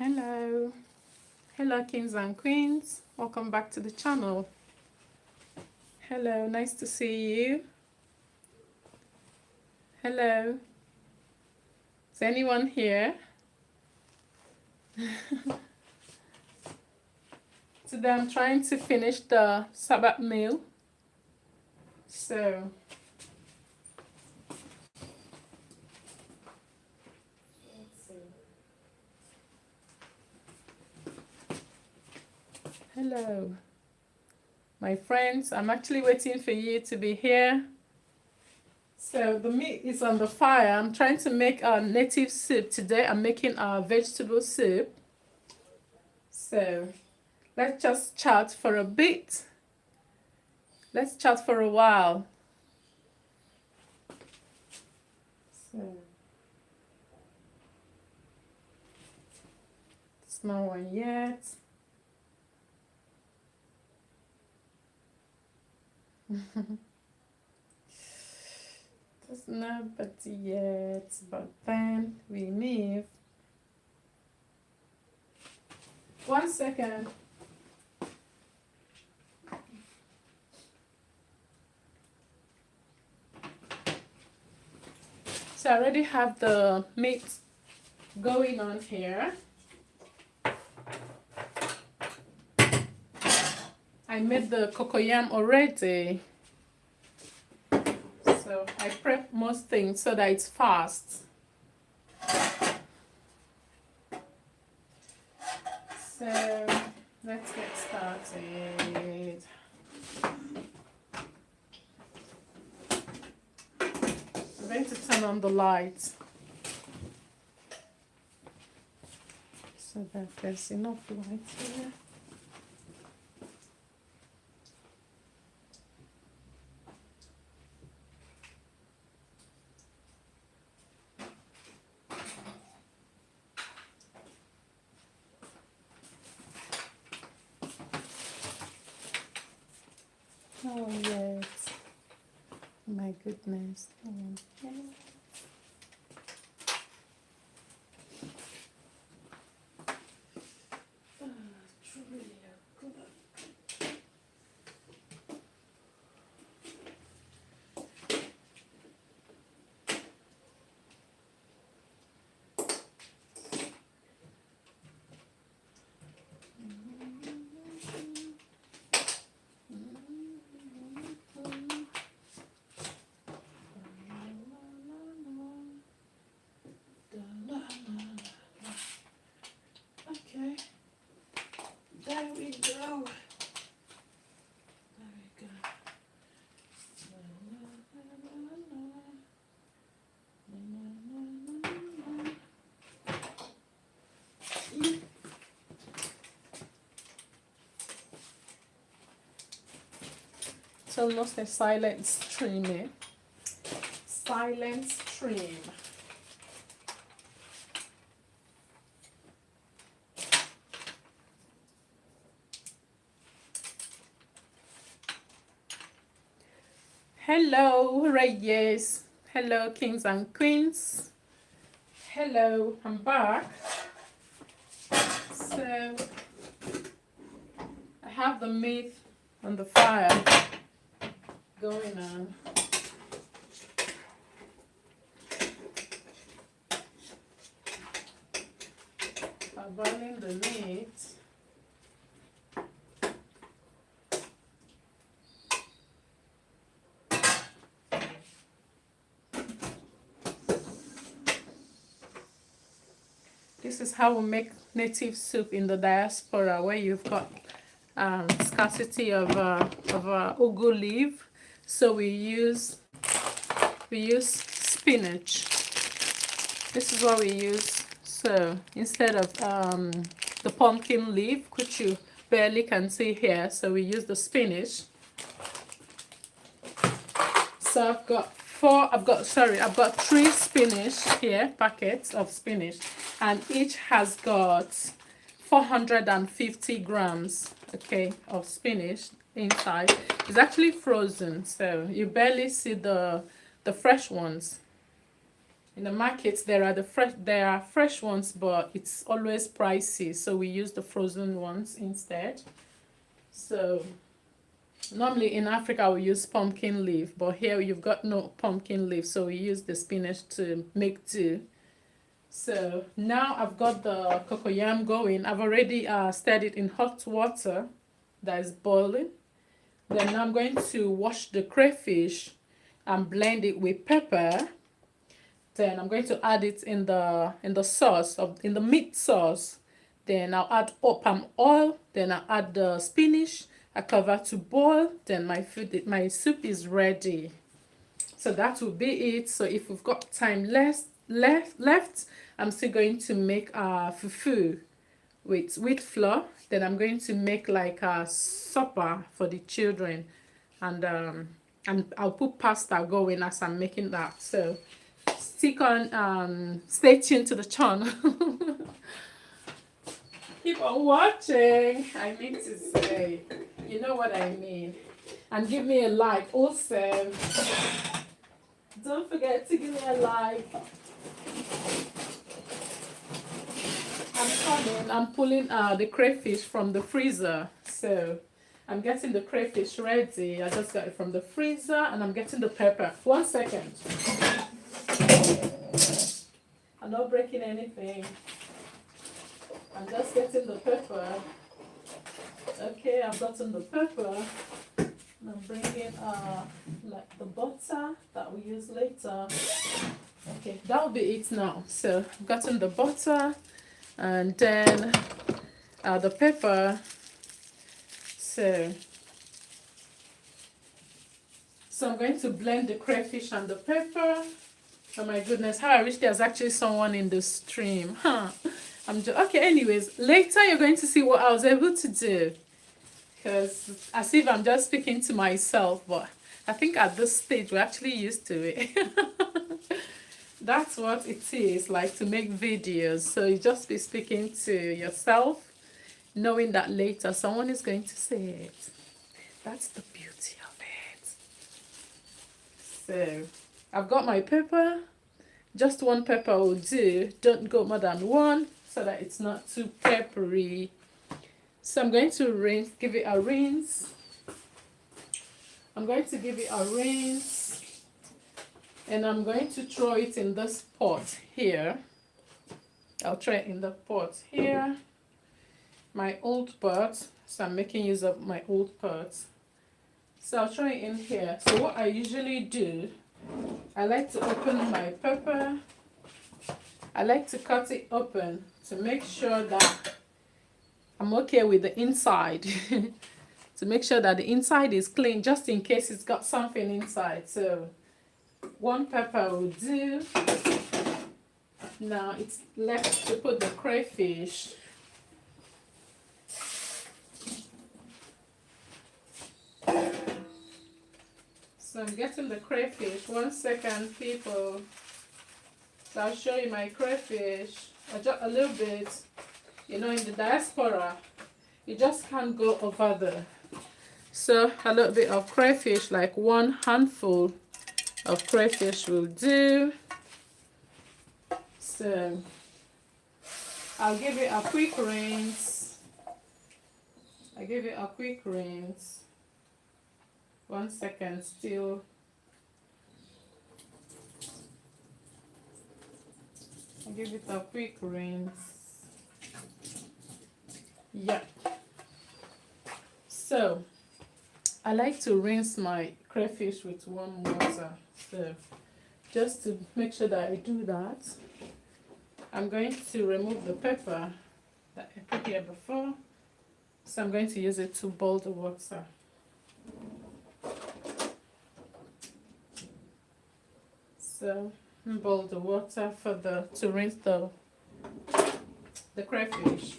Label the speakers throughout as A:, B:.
A: Hello, hello kings and queens, welcome back to the channel. Hello, nice to see you. Hello, is anyone here? Today I'm trying to finish the Shabbat meal, so hello my friends, I'm actually waiting for you to be here. So the meat is on the fire. I'm trying to make a native soup today. I'm making a vegetable soup. So let's just chat for a bit. Let's chat for a while. So it's not one yet. There's nobody yet, but then we move. 1 second. So I already have the meat going on here. I made the cocoyam already. So I prep most things so that it's fast. So let's get started. I'm going to turn on the lights so that there's enough light here. Oh yes, my goodness. Okay. Okay, there we go. There we go. It's almost a silent stream, eh? Silent stream. Hello, Reyes. Hello, kings and queens. Hello, I'm back. So, I have the meat on the fire going on. I'm boiling the meat. This is how we make native soup in the diaspora, where you've got scarcity of ugu leaf. So we use spinach. This is what we use. So instead of the pumpkin leaf, which you barely can see here, so we use the spinach. So I've got 3 spinach here, packets of spinach, and each has got 450 grams, okay, of spinach inside. It's actually frozen, so you barely see the fresh ones. In the markets, there are fresh ones, but it's always pricey, so we use the frozen ones instead. So normally in Africa we use pumpkin leaf, but here you've got no pumpkin leaf, so we use the spinach to make do. So now I've got the cocoyam going. I've already stirred it in hot water that is boiling. Then I'm going to wash the crayfish and blend it with pepper. Then I'm going to add it in the sauce in the meat sauce. Then I'll add palm oil. Then I'll add the spinach. I cover to boil. Then my soup is ready. So that will be it. So if we've got time left, I'm still going to make fufu with wheat flour. Then I'm going to make like a supper for the children, and I'll put pasta going as I'm making that. So stay tuned to the channel. Keep on watching. I mean to say, you know what I mean. And give me a like. Awesome. Don't forget to give me a like. I'm coming. I'm pulling the crayfish from the freezer. So I'm getting the crayfish ready. I just got it from the freezer, and I'm getting the pepper. 1 second. I'm not breaking anything. I'm just getting the pepper. Okay, I've gotten the pepper. And I'm bringing like the butter that we use later. Okay, that'll be it now. So I've gotten the butter and then the pepper. So I'm going to blend the crayfish and the pepper. Oh my goodness, how I wish there's actually someone in the stream. Okay, anyways, later you're going to see what I was able to do. Because as if I'm just speaking to myself, but I think at this stage we're actually used to it. That's what it is like to make videos. So you just be speaking to yourself, knowing that later someone is going to say it. That's the beauty of it. So I've got my pepper. Just 1 pepper will do. Don't go more than 1 so that it's not too peppery. So I'm going to give it a rinse. I'm going to give it a rinse. And I'm going to throw it in this pot here. I'll throw it in the pot here. My old pot. So I'm making use of my old pot. So I'll throw it in here. So what I usually do, I like to open my pepper. I like to cut it open to make sure that I'm okay with the inside. To make sure that the inside is clean, just in case it's got something inside. So 1 pepper will do. Now it's left to put the crayfish. So I'm getting the crayfish. 1 second, people. So I'll show you my crayfish. Just a little bit. You know, in the diaspora, you just can't go over there. So a little bit of crayfish, like 1 handful of crayfish will do. So I'll give it a quick rinse. I give it a quick rinse. 1 second still. I'll give it a quick rinse. Yeah. So I like to rinse my crayfish with warm water. So just to make sure that I do that, I'm going to remove the pepper that I put here before. So I'm going to use it to boil the water. So boil the water to rinse the crayfish.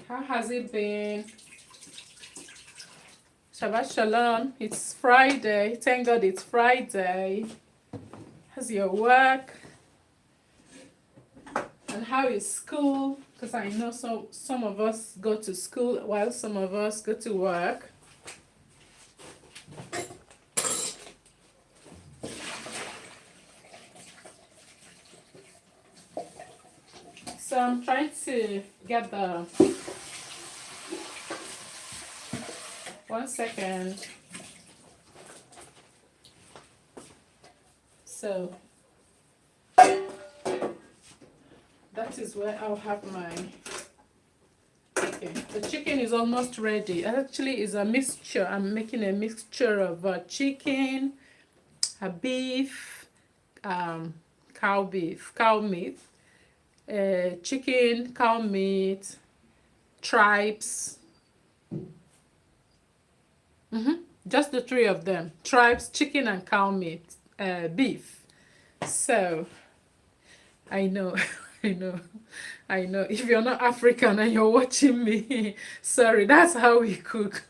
A: How has it been? Shabbat Shalom. It's Friday. Thank God it's Friday. How's your work? And how is school? Because I know some of us go to school while some of us go to work. I'm trying to get the, 1 second. So that is where I'll have my, okay, the chicken is almost ready. Actually is a mixture. I'm making a mixture of chicken, a beef, cow meat, chicken, cow meat, tribes. Just the three of them: tribes, chicken, and cow meat, beef. So I know, I know, I know. If you're not African and you're watching me, sorry, that's how we cook.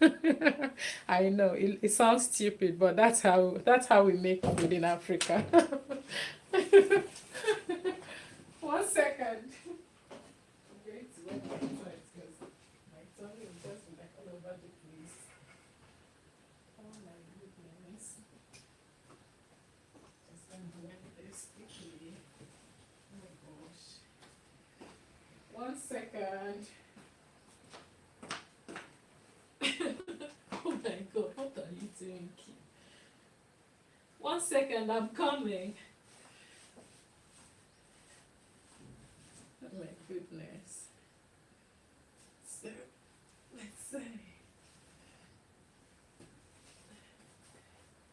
A: I know it sounds stupid, but that's how we make food in Africa. 1 second. I'm going to wet my toys because my tummy is just like all over the place. Oh my goodness. Just gonna blend this quickly. Oh my gosh. 1 second. Oh my god, what are you doing, Kim? 1 second, I'm coming. Oh my goodness. So, let's see.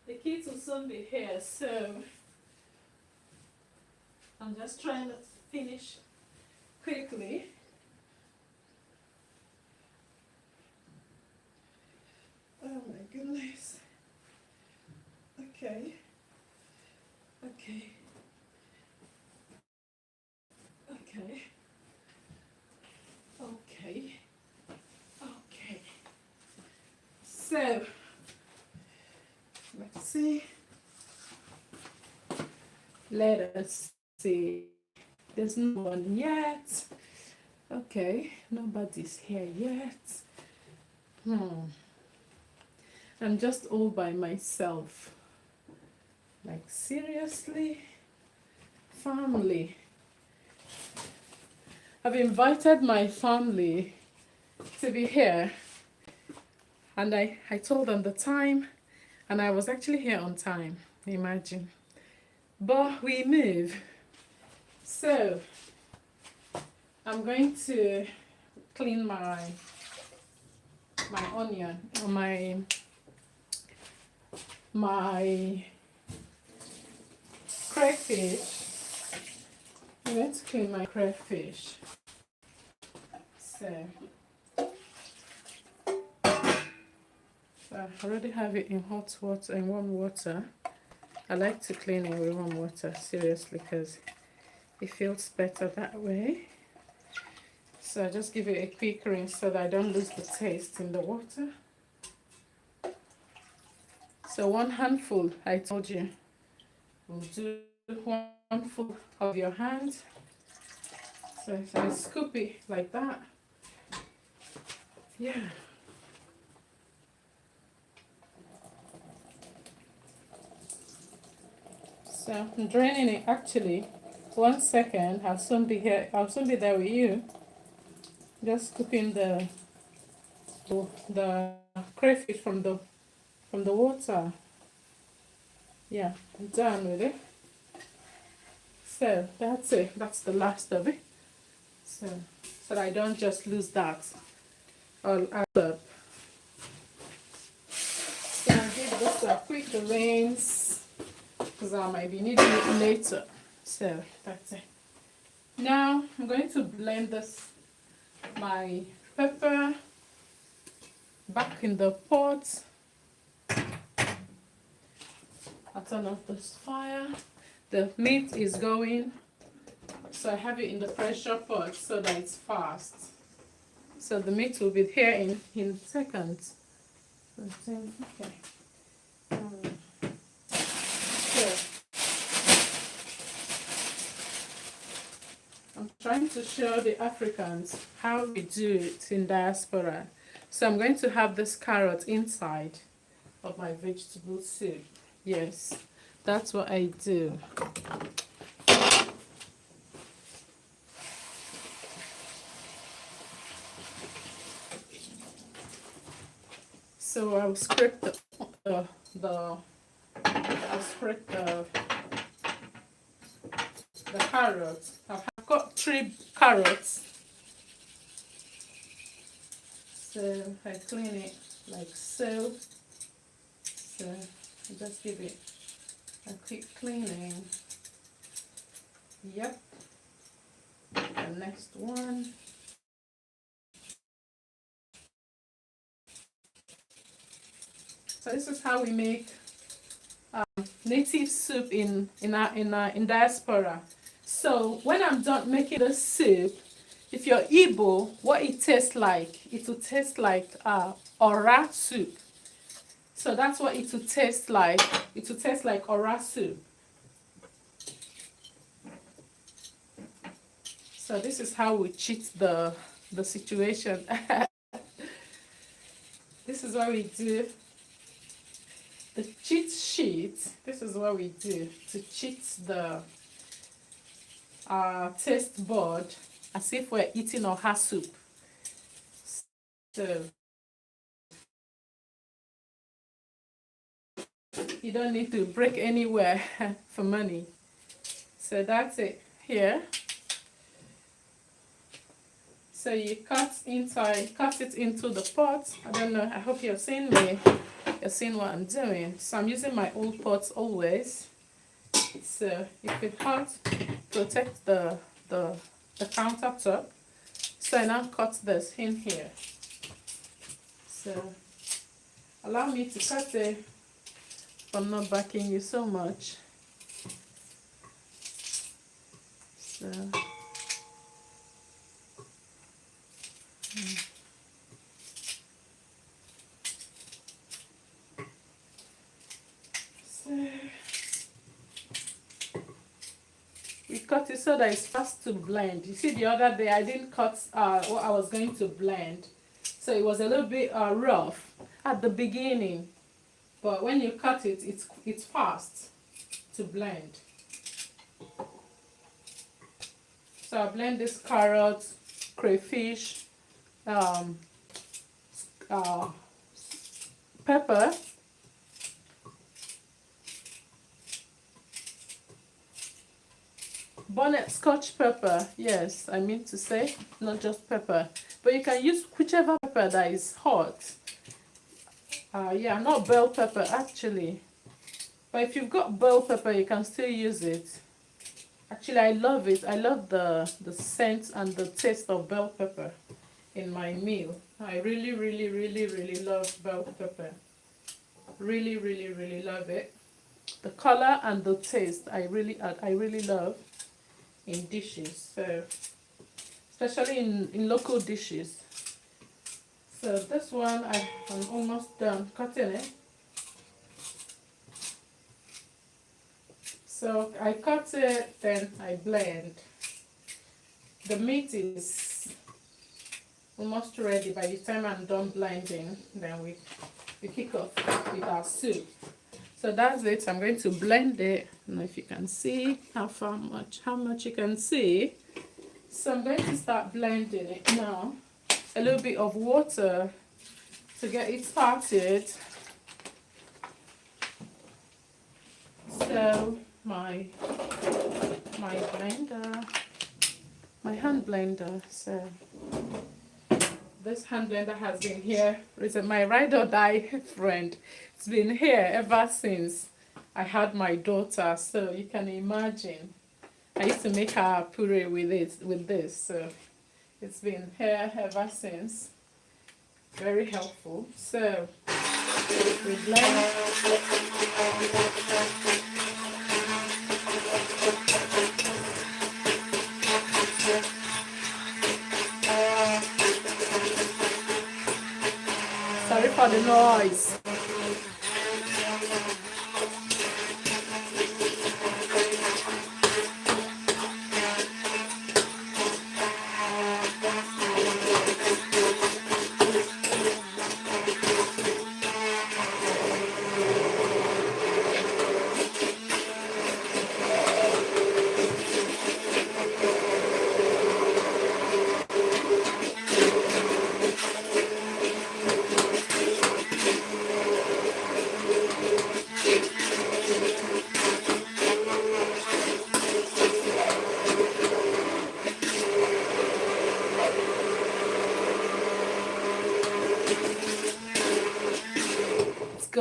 A: The kids will soon be here, so I'm just trying to finish quickly. Oh my goodness. Okay. Okay. Okay. Okay. Okay. So, let's see. Let us see. There's no one yet. Okay, nobody's here yet. I'm just all by myself. Like, seriously? Family. I've invited my family to be here, and I told them the time, and I was actually here on time, imagine. But we move. So I'm going to clean my onion, or my crayfish. I'm going to clean my crayfish. So I already have it in hot water and warm water. I like to clean it with warm water, seriously, because it feels better that way. So I just give it a quick rinse so that I don't lose the taste in the water. So 1 handful, I told you, we'll do 1 handful of your hand. So I scoop it like that. Yeah. So I'm draining it actually. 1 second, I'll soon be here. I'll soon be there with you. Just scooping the crayfish from the water. Yeah, I'm done with it. So that's it. That's the last of it. So that I don't just lose that all up. So I'll give this a quick rinse because I might be needing it later. So that's it. Now I'm going to blend my pepper back in the pot. I'll turn off this fire. The meat is going, so I have it in the pressure pot so that it's fast. So the meat will be here in seconds. Okay. So I'm trying to show the Africans how we do it in diaspora. So I'm going to have this carrot inside of my vegetable soup. Yes, that's what I do. So I'll scrape the I'll scrape the carrots. I've got 3 carrots. So I clean it like so. So I just give it a quick cleaning. Yep. The next one. So this is how we make native soup in diaspora. So when I'm done making the soup, if you're Igbo, what it tastes like, it will taste like ora soup. So that's what it will taste like. It will taste like ora soup. So this is how we cheat the situation. This is what we do. The cheat sheet. This is what we do to cheat the taste bud as if we're eating oha soup. So you don't need to break anywhere for money. So that's it here. So you cut it into the pot. I don't know, I hope you're seeing me. You're seeing what I'm doing. So I'm using my old pots always. So if it hot, protect the countertop. So I now cut this in here. So allow me to cut it from not backing you so much. So we cut it so that it's fast to blend. You see, the other day I didn't cut what I was going to blend, so it was a little bit rough at the beginning. But when you cut it, it's fast to blend. So I blend this carrot, crayfish, pepper, bonnet scotch pepper. Yes, I mean to say, not just pepper, but you can use whichever pepper that is hot. Yeah, not bell pepper actually, but if you've got bell pepper, you can still use it. Actually, I love it. I love the scent and the taste of bell pepper in my meal. I really, really, really, really love bell pepper. Really, really, really love it. The color and the taste, I really love in dishes. So, especially in local dishes. So this one, I'm almost done cutting it. So I cut it, then I blend. The meat is almost ready. By the time I'm done blending, then we kick off with our soup. So that's it. I'm going to blend it. I don't know if you can see how much you can see. So I'm going to start blending it now. A little bit of water to get it started. So my blender, my hand blender. So this hand blender has been here. It's my ride or die friend. It's been here ever since I had my daughter. So you can imagine, I used to make her puree with this. So it's been here ever since. Very helpful. So we blend. Sorry for the noise.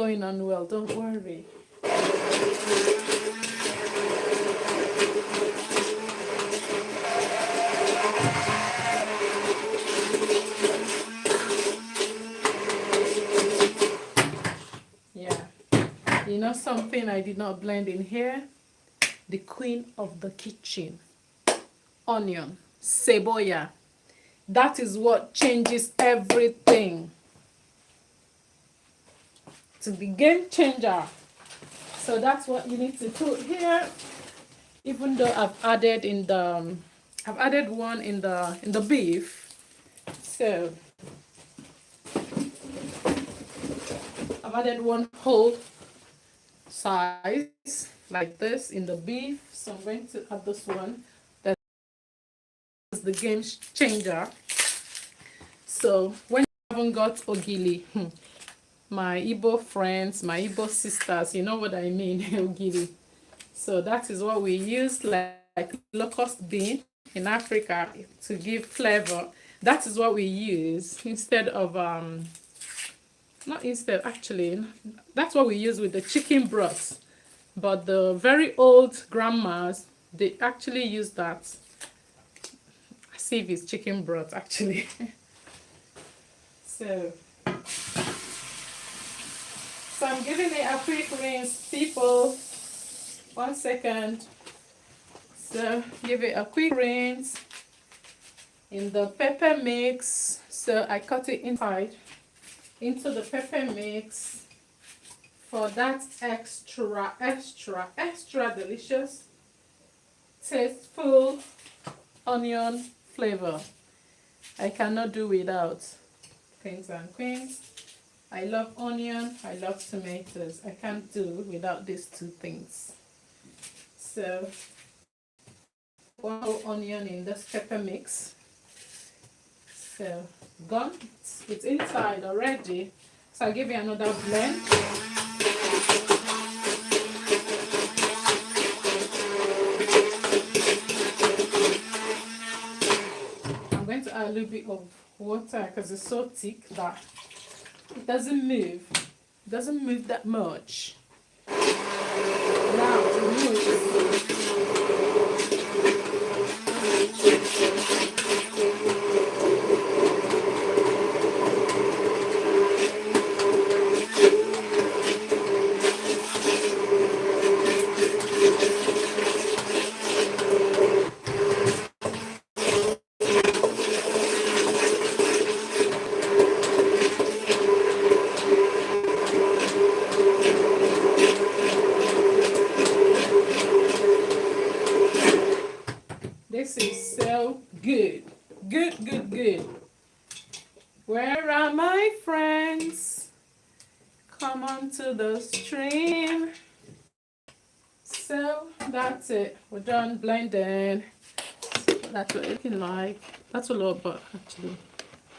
A: going on well, don't worry. Yeah. You know something I did not blend in here? The queen of the kitchen. Onion. Cebolla. That is what changes everything. To the game changer. So that's what you need to put here. Even though I've added one in the beef. So I've added one whole size like this in the beef. So I'm going to add this one. That is the game changer. So when you haven't got ogili, my Igbo friends, my Igbo sisters, you know what I mean, ogili. So that is what we use, like locust bean in Africa to give flavor. That is what we use instead of not instead actually. That's what we use with the chicken broth. But the very old grandmas, they actually use that. See if it's chicken broth actually. So I'm giving it a quick rinse, people. 1 second. So give it a quick rinse in the pepper mix. So I cut it inside into the pepper mix for that extra delicious, tasteful onion flavor. I cannot do without. Kings and queens, I love onion, I love tomatoes. I can't do without these two things. So 1 whole onion in this pepper mix. So gone, it's inside already. So I'll give you another blend. I'm going to add a little bit of water because it's so thick that it doesn't move. It doesn't move that much. Now it moves. This is so good. Good. Where are my friends? Come on to the stream. So that's it. We're done blending. That's what it's looking like. That's a lot, but actually,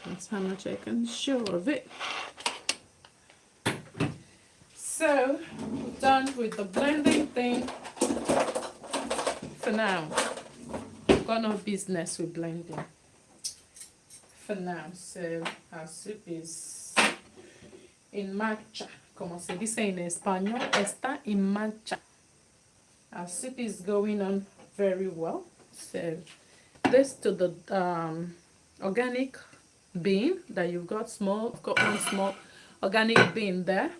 A: that's how much I can show of it. So we're done with the blending thing for now. Got no business with blending for now. So our soup is in marcha, como se dice en español, está en marcha. Our soup is going on very well. So this to the organic bean that you've got small. I've got one small organic bean there.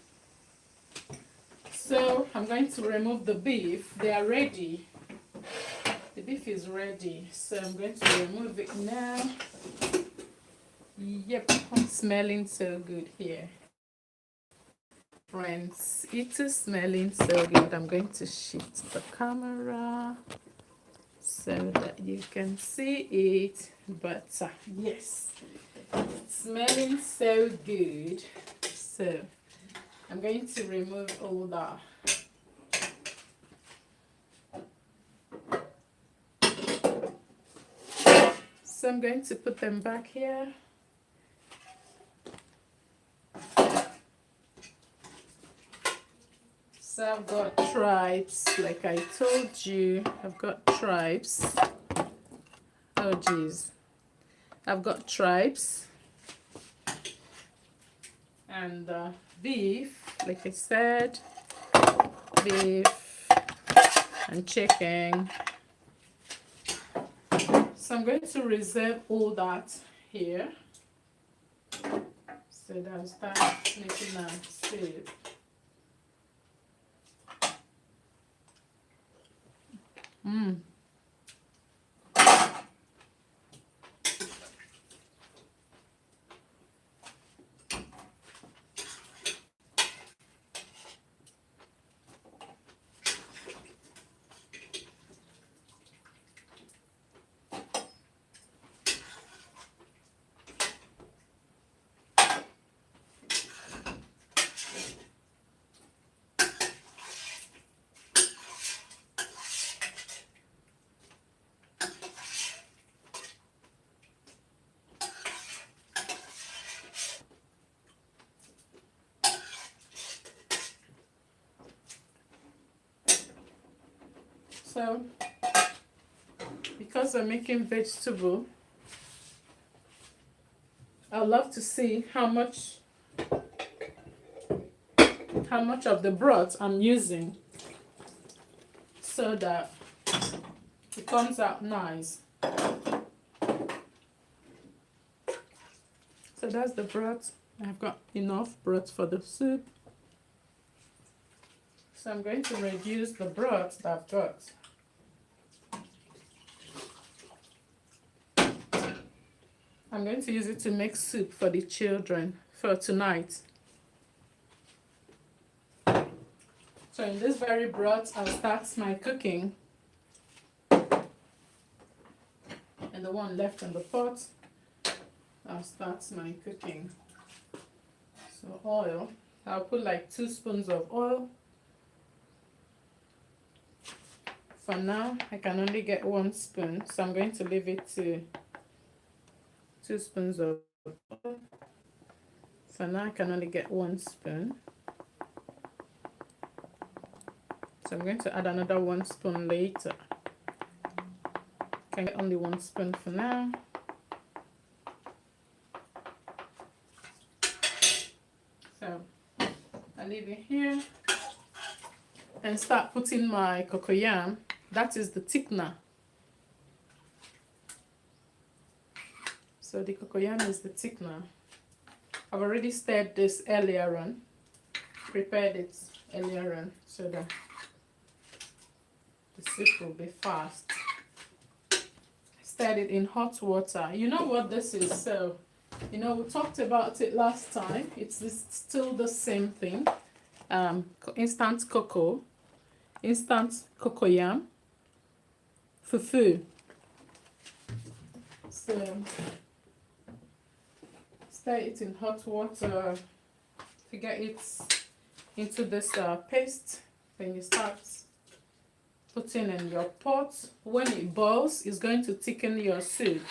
A: So I'm going to remove the beef. They are ready. The beef is ready, so I'm going to remove it now. Yep, I'm smelling so good here. Friends, it is smelling so good. I'm going to shift the camera so that you can see it. But yes, it's smelling so good. So I'm going to remove all that. So I'm going to put them back here. So I've got tribes, like I told you, I've got tribes. Oh geez. I've got tribes. And beef, like I said, beef and chicken. So I'm going to reserve all that here. So that I'll start making a soup. So because I'm making vegetable, I'd love to see how much of the broth I'm using so that it comes out nice. So that's the broth. I've got enough broth for the soup. So I'm going to reduce the broth that I've got. I'm going to use it to make soup for the children for tonight. So in this very broth, I'll start my cooking. And the one left in the pot, I'll start my cooking. So oil, I'll put like 2 spoons of oil. For now, I can only get 1 spoon, so I'm going to leave it to 2 spoons of oil. For now, I can only get 1 spoon. So I'm going to add another 1 spoon later. Can get only 1 spoon for now. So I leave it here and start putting my cocoyam. That is the thickener. So the cocoyam is the thickener. I've already stirred this earlier on, prepared it earlier on so that the soup will be fast. Stirred it in hot water. You know what this is, so you know we talked about it last time. It's still the same thing. Instant cocoa, instant cocoyam, fufu. So stir it in hot water to get it into this paste. Then you start putting in your pot. When it boils, it's going to thicken your soup.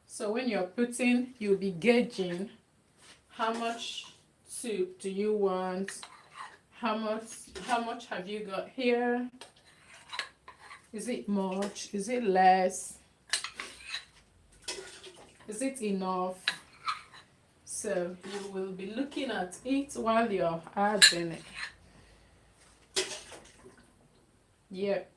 A: So when you're putting, you'll be gauging how much soup do you want, how much have you got here, is it much, is it less, is it enough? So you will be looking at it while you're adding it. Yep.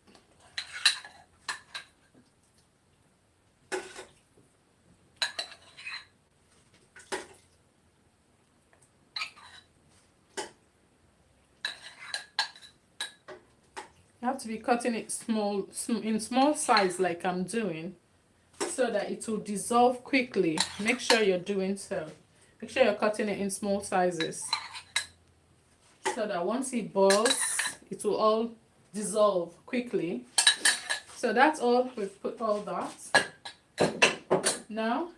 A: You have to be cutting it in small size like I'm doing so that it will dissolve quickly. Make sure you're doing so. Make sure you're cutting it in small sizes so that once it boils, it will all dissolve quickly. So that's all. We've put all that. Now,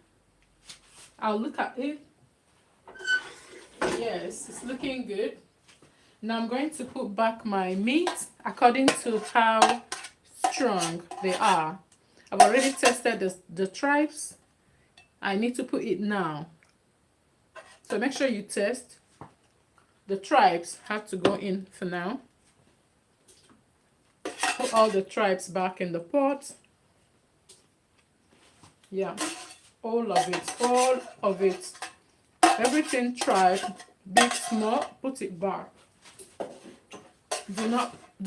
A: I'll look at it. Yes, it's looking good. Now I'm going to put back my meat according to how strong they are. I've already tested the tribes. I need to put it now. So make sure you test. The tribes have to go in for now. put all the tribes back in the pot. Yeah, all of it, all of it. Everything tribe, big, small, put it back. Do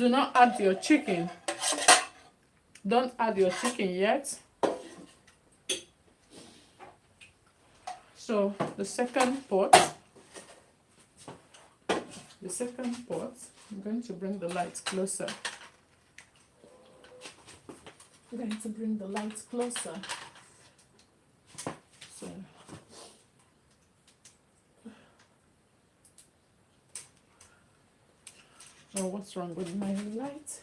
A: not add your chicken. Don't add your chicken yet. So the second pot, I'm going to bring the lights closer. I'm going to bring the lights closer. So oh, what's wrong with my light?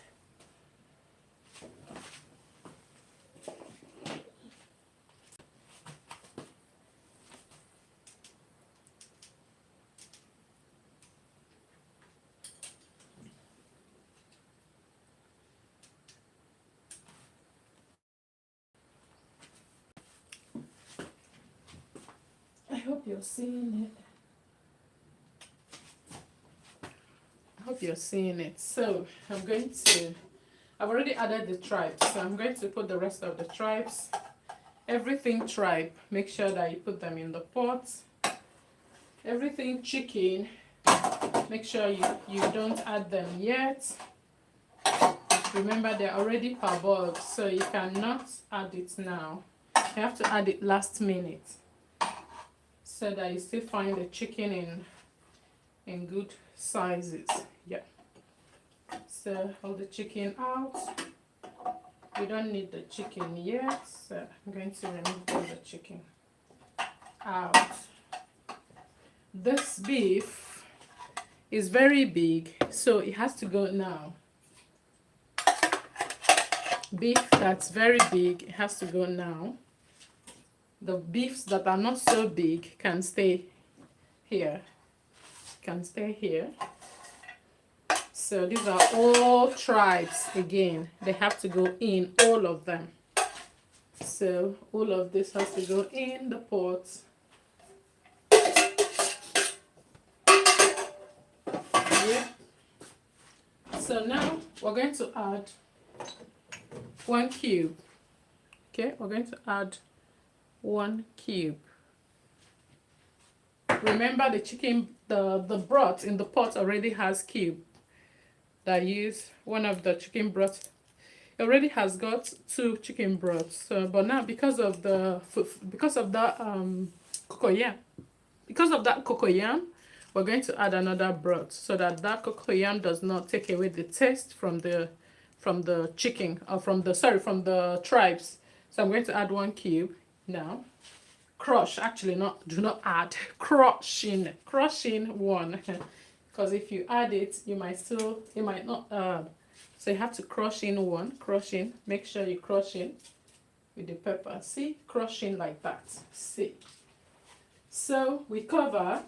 A: I hope you're seeing it. I hope you're seeing it. So I've already added the tribes, so I'm going to put the rest of the tribes. Everything tribe, make sure that you put them in the pot. Everything chicken, make sure you don't add them yet. Remember, they're already parboiled, so you cannot add it now. You have to add it last minute, so that you still find the chicken in good sizes. Yeah. So hold the chicken out. We don't need the chicken yet, so I'm going to remove all the chicken out. This beef is very big, so it has to go now. Beef that's very big, it has to go now. The beefs that are not so big can stay here. Can stay here. So these are all tribes again. They have to go in, all of them. So all of this has to go in the pot. Yeah. So now we're going to add 1 cube. Okay, we're going to add 1 cube. Remember, the chicken, the broth in the pot already has cube. That use one of the chicken broth. It already has got 2 chicken broths. So, but now because of that cocoyam, we're going to add another broth so that cocoyam does not take away the taste from the chicken, or from the tribes. So I'm going to add 1 cube now. Crush, actually not, do not add, crush in 1. Because if you add it, you might not add. So you have to crush in 1, crush in, make sure you crush in with the pepper. See, crush in like that, see. So we cover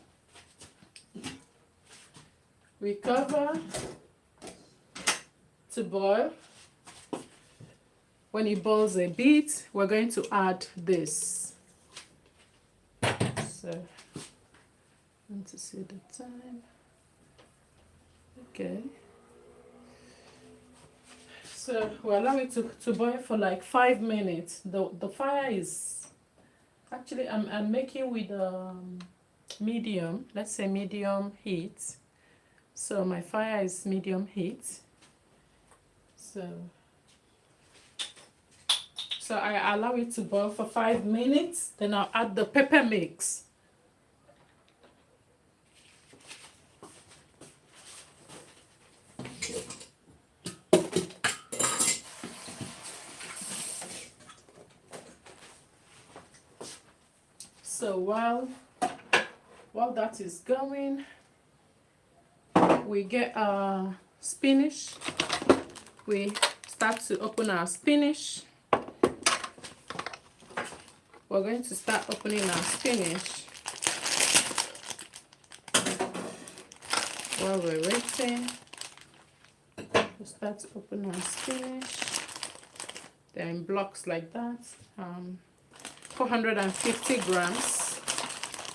A: to boil. When it boils a bit, we're going to add this. So, I want to see the time. Okay. So we allow it to boil for like 5 minutes. The fire is actually I'm making with medium, let's say medium heat. So my fire is medium heat. So I allow it to boil for 5 minutes. Then I'll add the pepper mix. So while that is going, we get our spinach. We start to open our spinach. We're going to start opening our spinach while we're waiting. We start to open our spinach. They're in blocks like that. 450 grams.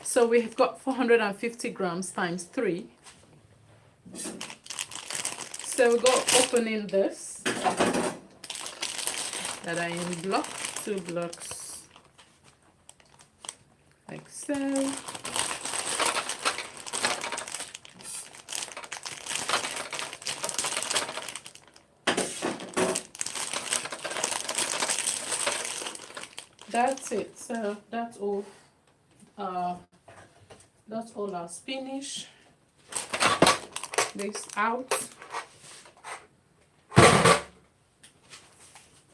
A: So we've got 450 grams times 3. So we go opening this that are in block, 2 blocks, like so. That's it. So that's all. That's all our spinach. This out.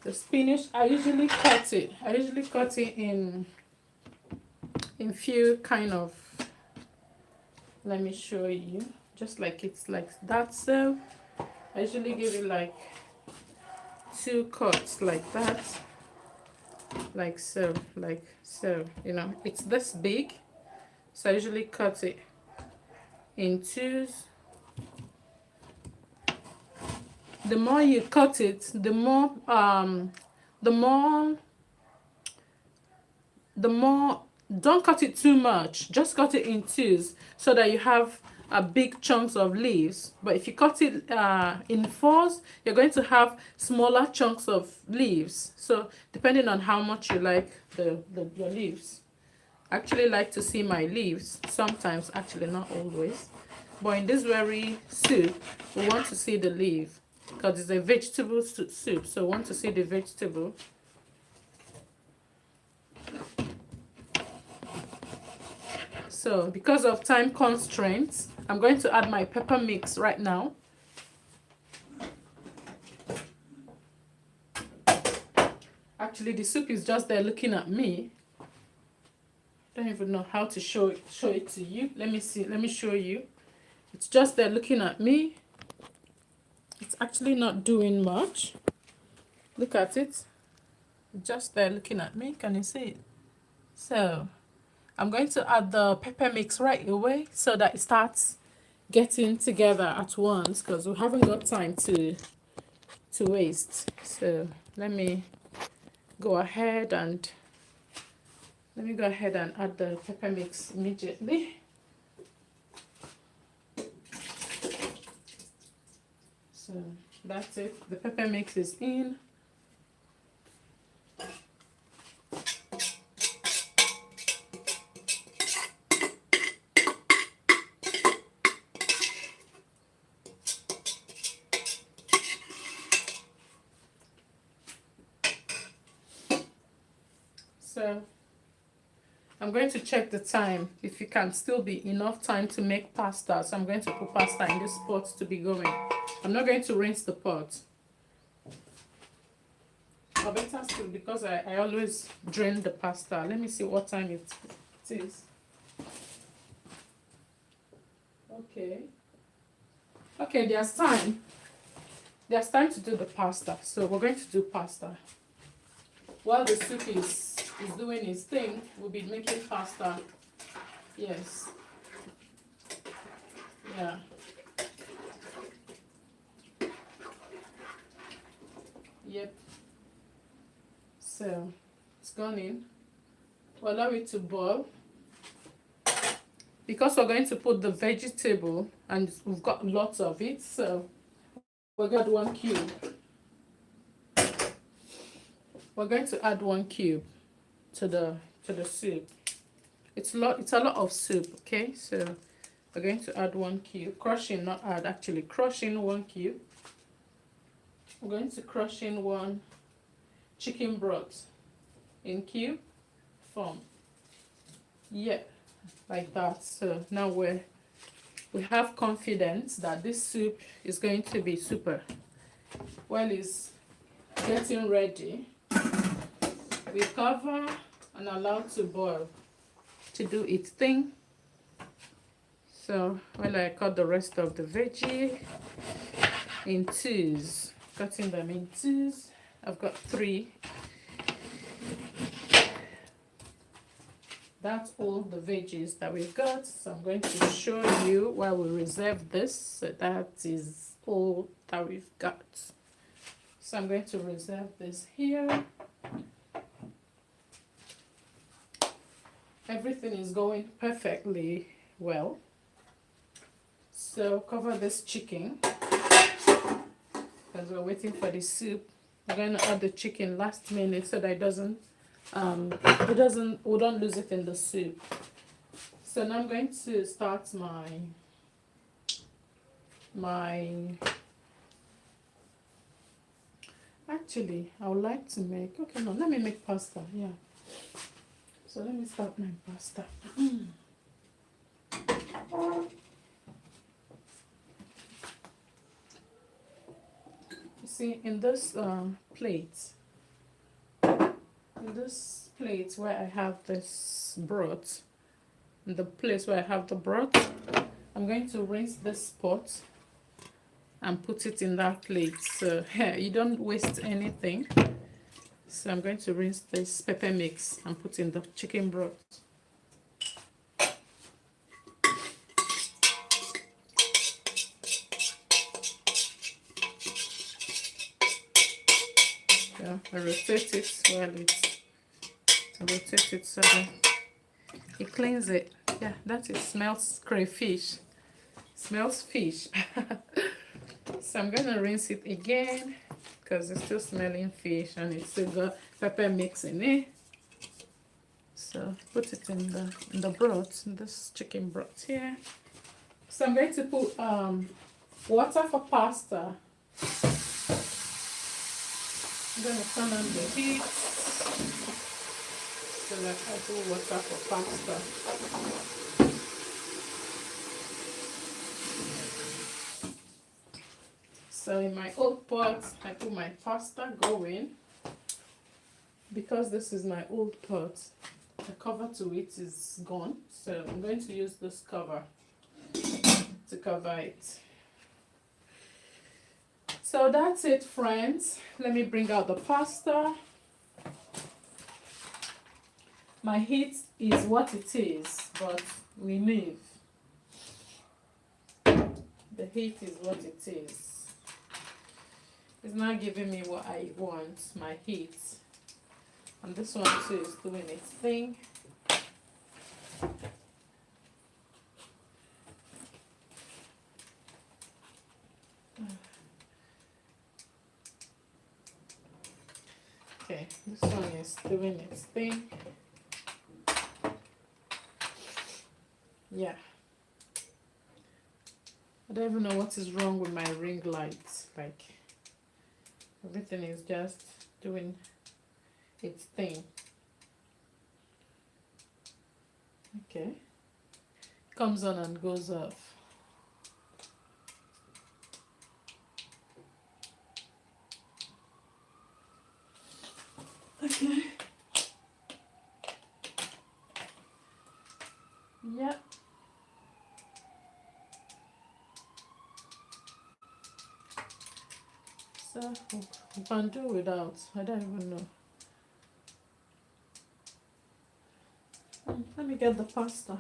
A: The spinach, I usually cut it. I usually cut it in few kind of. Let me show you. Just like it's like that. So I usually give it like 2 cuts like that. Like so, like so. You know, it's this big. So I usually cut it in 2s. The more you cut it, the more don't cut it too much. Just cut it in 2s so that you have big chunks of leaves. But if you cut it in 4s, you're going to have smaller chunks of leaves. So depending on how much you like your leaves. I actually like to see my leaves sometimes, actually not always. But in this very soup, we want to see the leaf because it's a vegetable soup, so we want to see the vegetable. So because of time constraints, I'm going to add my pepper mix right now. Actually, the soup is just there looking at me. Don't even know how to show it to you. Let me see. Let me show you. It's just there looking at me. It's actually not doing much. Look at it. Just there looking at me. Can you see it? So I'm going to add the pepper mix right away so that it starts getting together at once because we haven't got time to waste. So let me go ahead and add the pepper mix immediately. So that's it. The pepper mix is in. So I'm going to check the time if it can still be enough time to make pasta. So I'm going to put pasta in this pot to be going. I'm not going to rinse the pot. Or better still, because I always drain the pasta. Let me see what time it is. Okay, there's time. There's time to do the pasta. So we're going to do pasta. While the soup is doing its thing, we'll be making pasta. Yes. Yeah. Yep. So it's gone in. We'll allow it to boil. Because we're going to put the vegetable and we've got lots of it, so we're going to add 1 cube. We're going to add 1 cube to the soup. It's a lot of soup, okay? So we're going to add 1 cube. Crushing, not add, actually crushing 1 cube. We're going to crush in 1 chicken broth in cube form. Yeah, like that. So now we have confidence that this soup is going to be super. While it's getting ready, we cover and allow to boil to do its thing. So while I cut the rest of the veggie in 2s, cutting them in 2s. I've got 3. That's all the veggies that we've got. So I'm going to show you while we reserve this. So that is all that we've got. So I'm going to reserve this here. Everything is going perfectly well. So cover this chicken. as we're waiting for the soup. We're going to add the chicken last minute so that we don't lose it in the soup. So now I'm going to start actually I would like to make, okay, no, let me make pasta. Yeah, so let me start my pasta. You see, in this plate where I have this broth, in the place where I have the broth, I'm going to rinse this pot and put it in that plate, so you don't waste anything. So I'm going to rinse this pepper mix and put in the chicken broth. Yeah, I rotate it so that it cleans it. Yeah, that it smells crayfish. Smells fish. So I'm gonna rinse it again because it's still smelling fish and it's still got pepper mix in it. So put it in the broth, in this chicken broth here. So I'm going to put water for pasta. I'm gonna turn on the heat so that I do water for pasta. So in my old pot, I put my pasta going. Because this is my old pot, the cover to it is gone. So I'm going to use this cover to cover it. So that's it, friends. Let me bring out the pasta. My heat is what it is, but we live. The heat is what it is. It's not giving me what I want, my heat. And this one too is doing its thing. Okay, this one is doing its thing. Yeah. I don't even know what is wrong with my ring lights. Like, everything is just doing its thing. Okay. Comes on and goes off. Okay. Yeah. So we can do without. I don't even know. Let me get the pasta.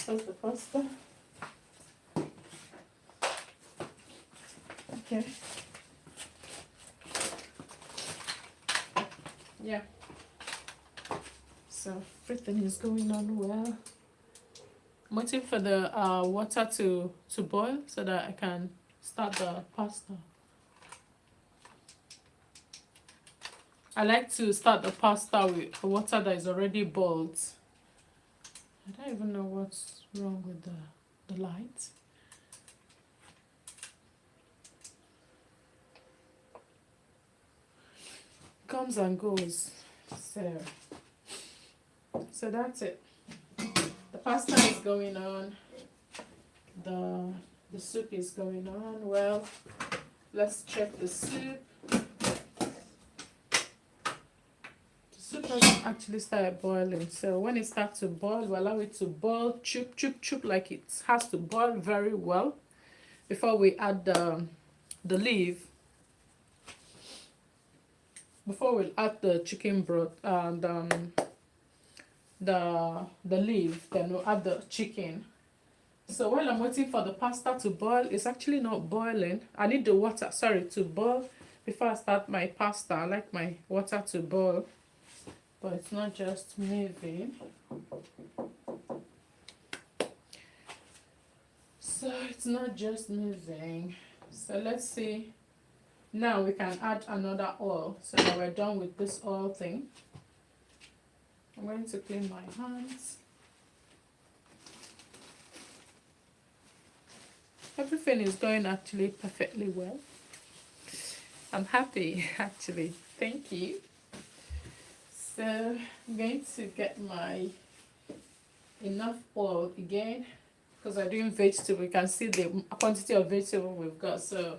A: That's the pasta. Okay. Yeah. So everything is going on well. I'm waiting for the water to boil so that I can start the pasta. I like to start the pasta with water that is already boiled. I don't even know what's wrong with the light. Comes and goes. So that's it. The pasta is going on. The soup is going on. Well, let's check the soup. The soup has actually started boiling. So when it starts to boil, we allow it to boil, chup, chup, chup, like it has to boil very well before we add the leaf. Before we add the chicken broth and the leaf, then we'll add the chicken. So while I'm waiting for the pasta to boil, it's actually not boiling. I need the water, to boil before I start my pasta, I like my water to boil, but it's not just moving. So it's not just moving. So let's see. Now we can add another oil so that we're done with this oil thing. I'm going to clean my hands. Everything is going actually perfectly well. I'm happy actually. Thank you. So I'm going to get my enough oil again because I'm doing vegetable. You can see the quantity of vegetable we've got. So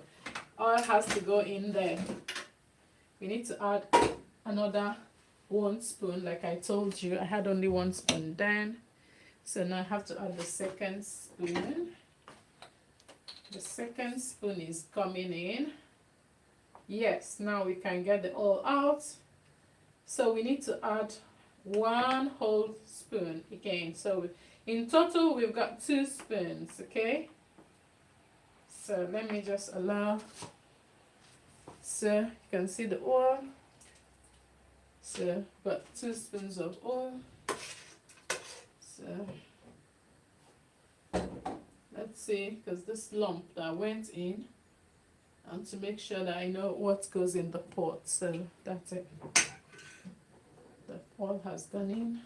A: oil has to go in there. We need to add another 1 spoon like I told you. I had only 1 spoon then. So now I have to add the second spoon. The second spoon is coming in. Yes, now we can get the oil out. So we need to add 1 whole spoon again. So in total we've got 2 spoons, okay? So let me just allow. So you can see the oil. So got 2 spoons of oil. So let's see, because this lump that went in, and to make sure that I know what goes in the pot. So that's it. The oil has gone in.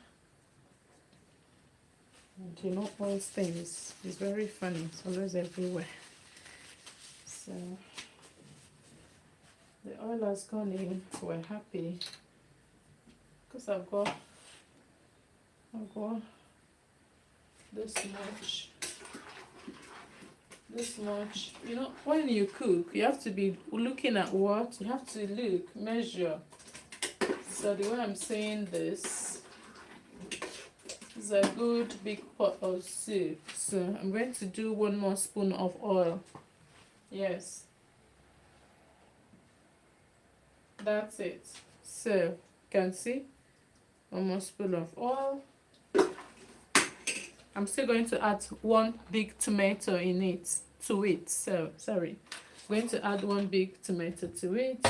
A: And you know, oil stains is very funny. It's always everywhere. So the oil has gone in. We're happy because I've got this much. This much. You know, when you cook, you have to be looking at what you have to look, measure. So the way I'm saying this is a good big pot of soup. So I'm going to do 1 more spoon of oil. Yes, that's it. So you can see 1 more spoon of oil. I'm still going to add 1 big tomato in it to it. So sorry, I'm going to add 1 big tomato to it.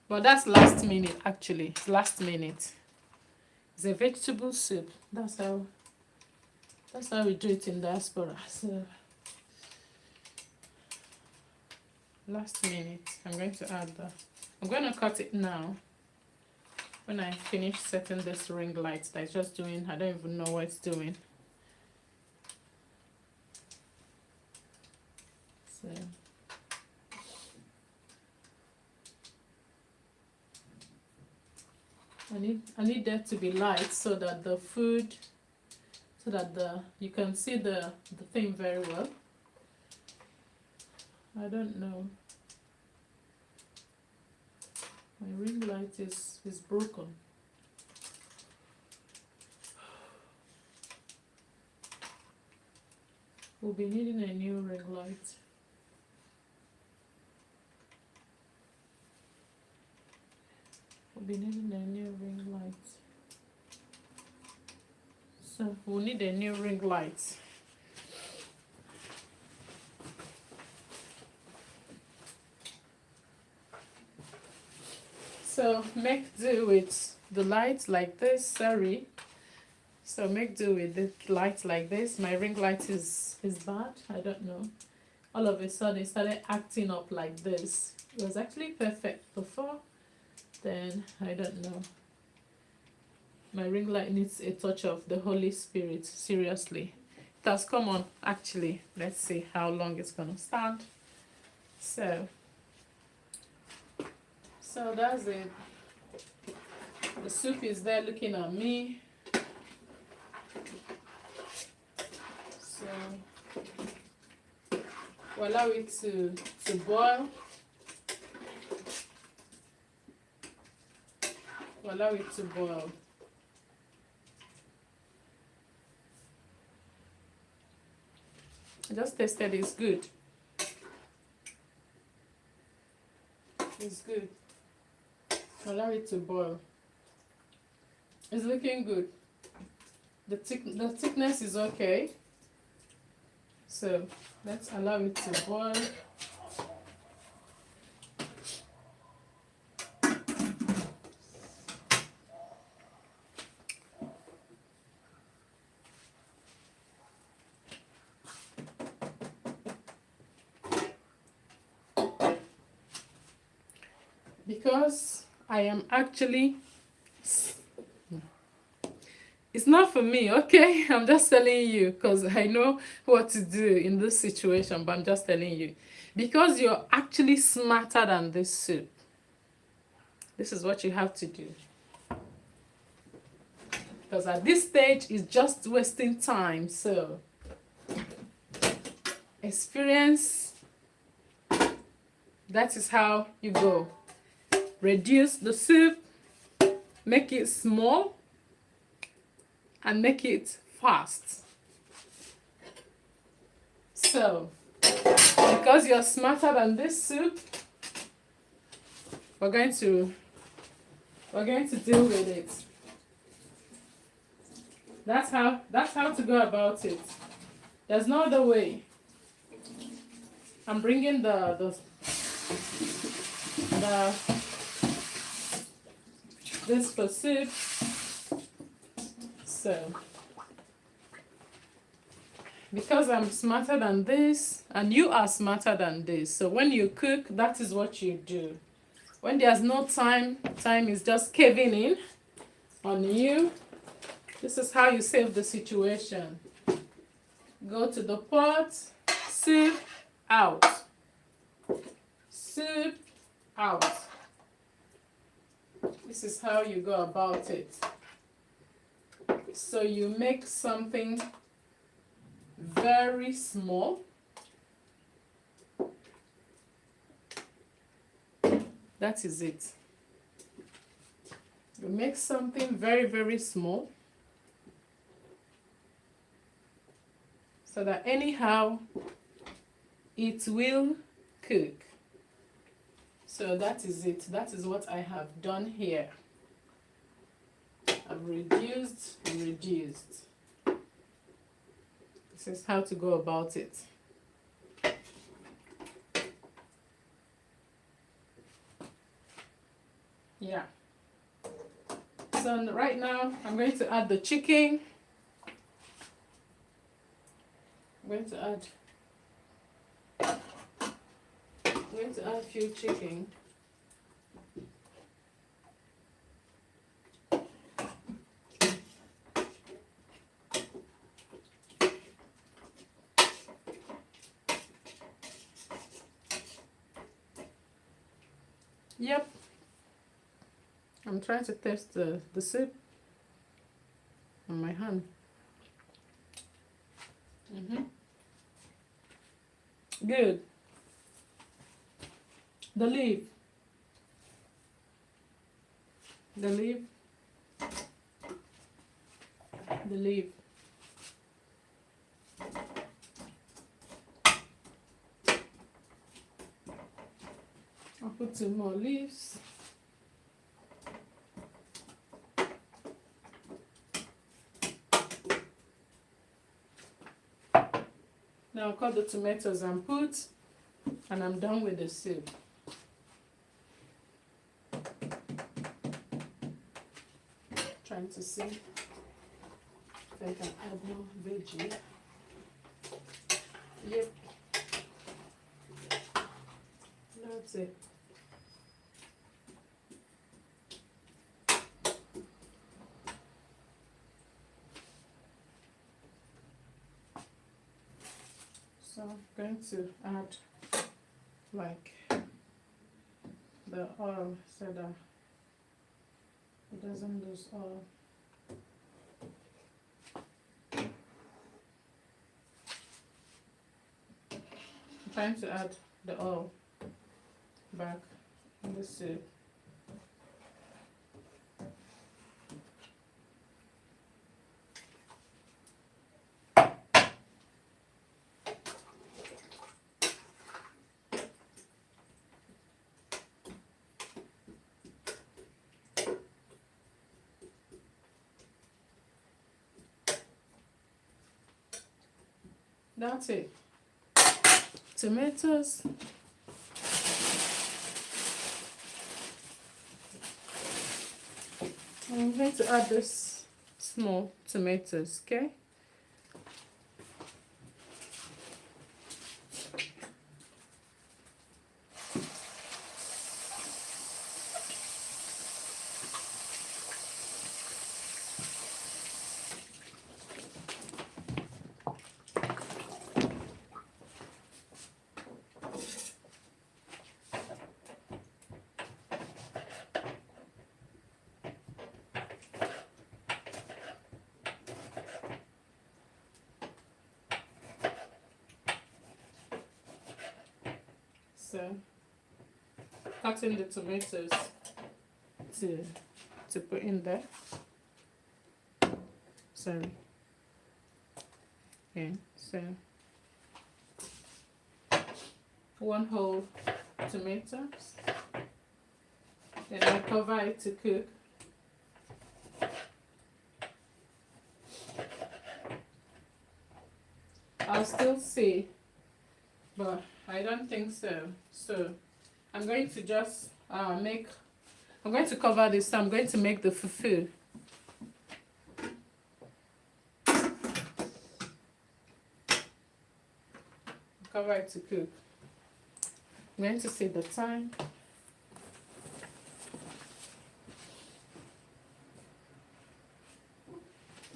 A: But that's last minute actually. It's last minute. It's a vegetable soup. That's how we do it in diaspora. So last minute, I'm going to add that. I'm going to cut it now. When I finish setting this ring light that it's just doing, I don't even know what it's doing. So I need that to be light so that the food, so that you can see the thing very well. I don't know. My ring light is broken. We'll be needing a new ring light. We'll be needing a new ring light. So we'll need a new ring light. So make do with the light like this, sorry. So make do with the light like this. My ring light is bad, I don't know. All of a sudden it started acting up like this. It was actually perfect before, then I don't know. My ring light needs a touch of the Holy Spirit, seriously. It has come on actually. Let's see how long it's gonna stand. So that's it. The soup is there looking at me. So we'll allow it to boil. We'll allow it to boil. I just tasted it's good. It's good. Allow it to boil. It's looking good. The thickness is okay. So let's allow it to boil. Because I am actually, it's not for me, okay? I'm just telling you because I know what to do in this situation, but I'm just telling you. Because you're actually smarter than this soup. This is what you have to do. Because at this stage, it's just wasting time. So, experience, that is how you go. Reduce the soup, make it small, and make it fast. So, because you're smarter than this soup, we're going to deal with it. That's how to go about it. There's no other way. I'm bringing this for soup. So, because I'm smarter than this, and you are smarter than this, so when you cook, that is what you do. When there's no time, time is just caving in on you. This is how you save the situation. Go to the pot, soup out. Soup out. This is how you go about it. So you make something very small. That is it. You make something very, very small. So that anyhow, it will cook. So that is it. That is what I have done here. I've reduced and reduced. This is how to go about it. Yeah. So right now, I'm going to add the chicken. I'm going to add a few chicken. Yep. I'm trying to test the soup on my hand. Good. The leaf. The leaf. The leaf. I'll put some more leaves. Now I'll cut the tomatoes and put, and I'm done with the soup. Trying to see if I can add more veggie. Yep. That's it. So I'm going to add like the oil so that it doesn't lose oil. I'm trying to add the oil back in the soup. That's it. tomatoes. I'm going to add this small tomatoes, okay? So, cutting the tomatoes to put in there. Sorry. Okay, so one whole tomatoes. Then I cover it to cook. I'll still see, but I don't think so. So I'm going to just I'm going to cover this. So I'm going to make the fufu. Cover it to cook. I'm going to see the time.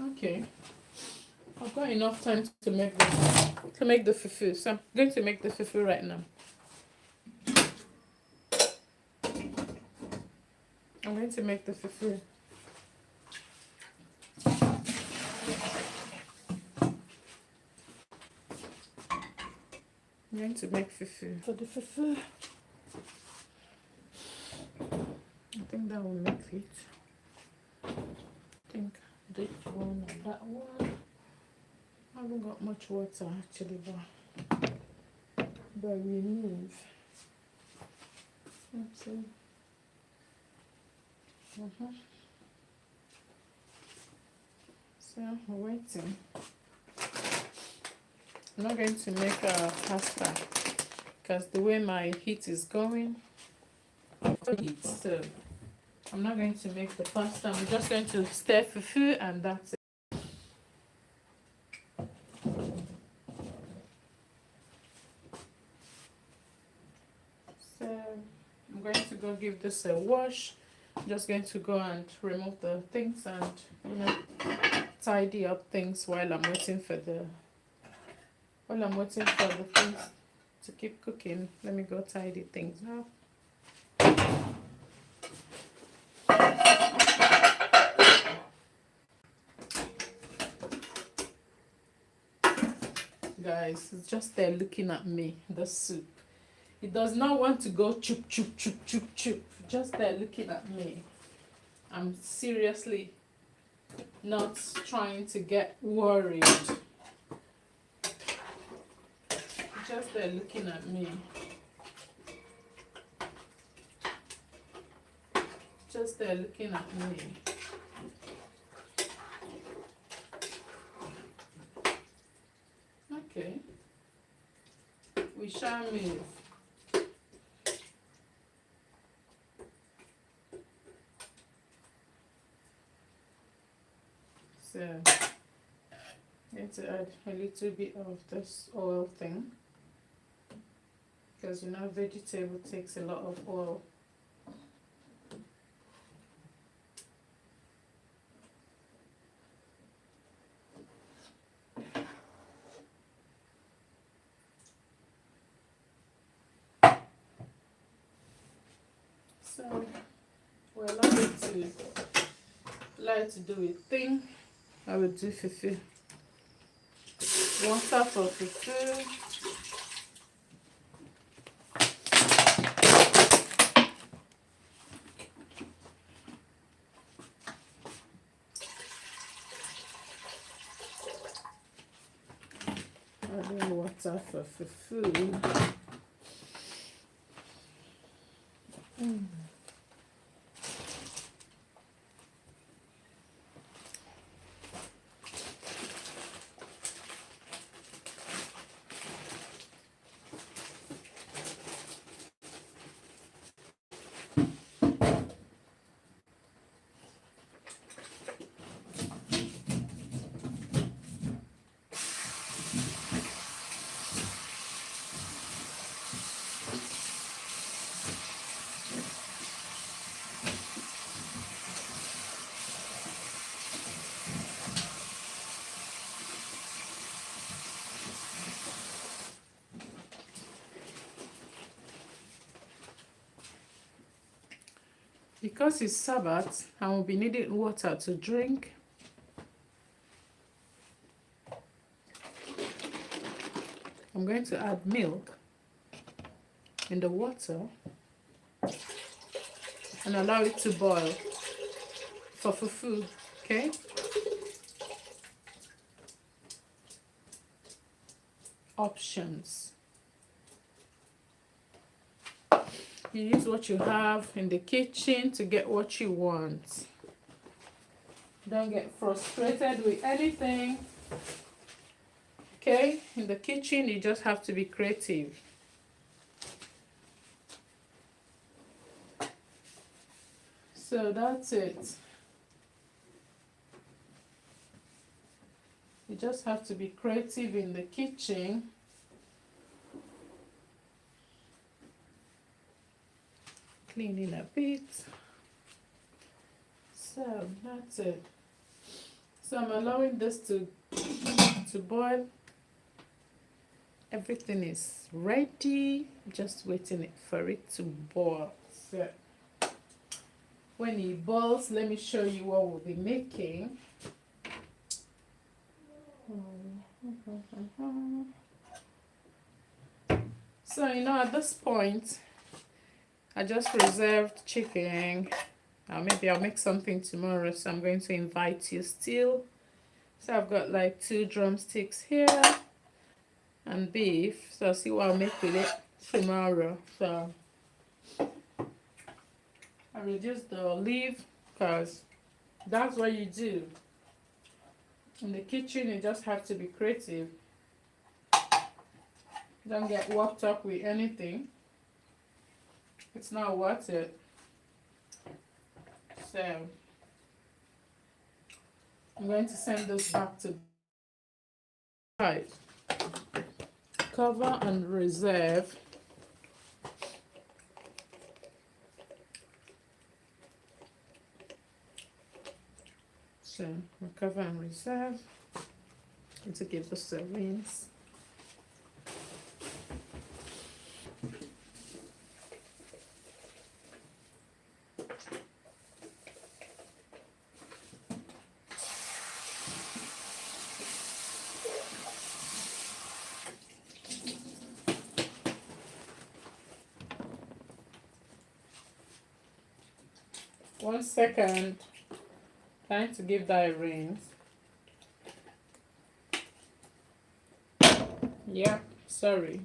A: Okay, I've got enough time to make the fufu. So I'm going to make the fufu right now. I'm going to make the fufu. I'm going to make fufu. For the fufu, I think that will make it. I think this one and that one. I haven't got much water actually, but we move. Let's see. So we're waiting. I'm not going to make a pasta because the way my heat is going, so I'm not going to make the pasta. I'm just going to stir fufu and that's it. So I'm going to go give this a wash. I'm just going to go and remove the things and tidy up things while I'm waiting for the things to keep cooking. Let me go tidy things up. Guys, it's just there looking at me, the soup. It does not want to go chup chup chup chup chup. Just there looking at me. I'm seriously not trying to get worried. Just there looking at me. Just there looking at me. Okay. We shall move. So, I'm going to add a little bit of this oil thing. Because vegetable takes a lot of oil. So we're allowed to do a thing. I will do fufu. Water for fufu. Adding water for fufu. Because it's Sabbath, I will be needing water to drink. I'm going to add milk in the water and allow it to boil for fufu, okay? Options. You use what you have in the kitchen to get what you want. Don't get frustrated with anything. Okay, in the kitchen you just have to be creative. So that's it. You just have to be creative in the kitchen. Cleaning a bit. So that's it. So I'm allowing this to boil. Everything is ready, just waiting for it to boil. So when it boils, let me show you what we'll be making. So at this point I just reserved chicken. Maybe I'll make something tomorrow, so I'm going to invite you still. So I've got like 2 drumsticks here and beef, so I'll see what I'll make with it tomorrow. So I reduced the olive because that's what you do in the kitchen. You just have to be creative. Don't get worked up with anything. It's not worth it. So I'm going to send this back to side. Cover and reserve. So we cover and reserve. And to give this a rinse. One second. Time to give that a rinse. Yeah, sorry.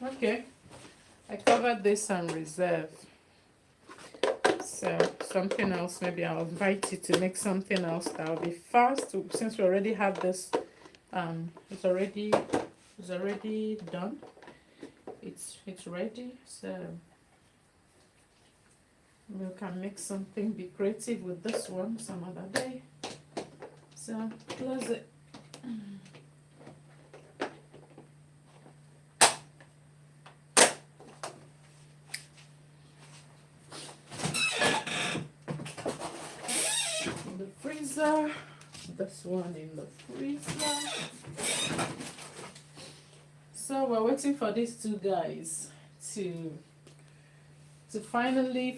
A: Okay, I covered this and reserve. So something else, maybe I'll invite you to make something else that will be fast. Since we already have this, it's already done. It's ready. So we can make something, be creative with this one some other day. So close it. In the freezer. This one in the freezer. So we're waiting for these 2 guys to finally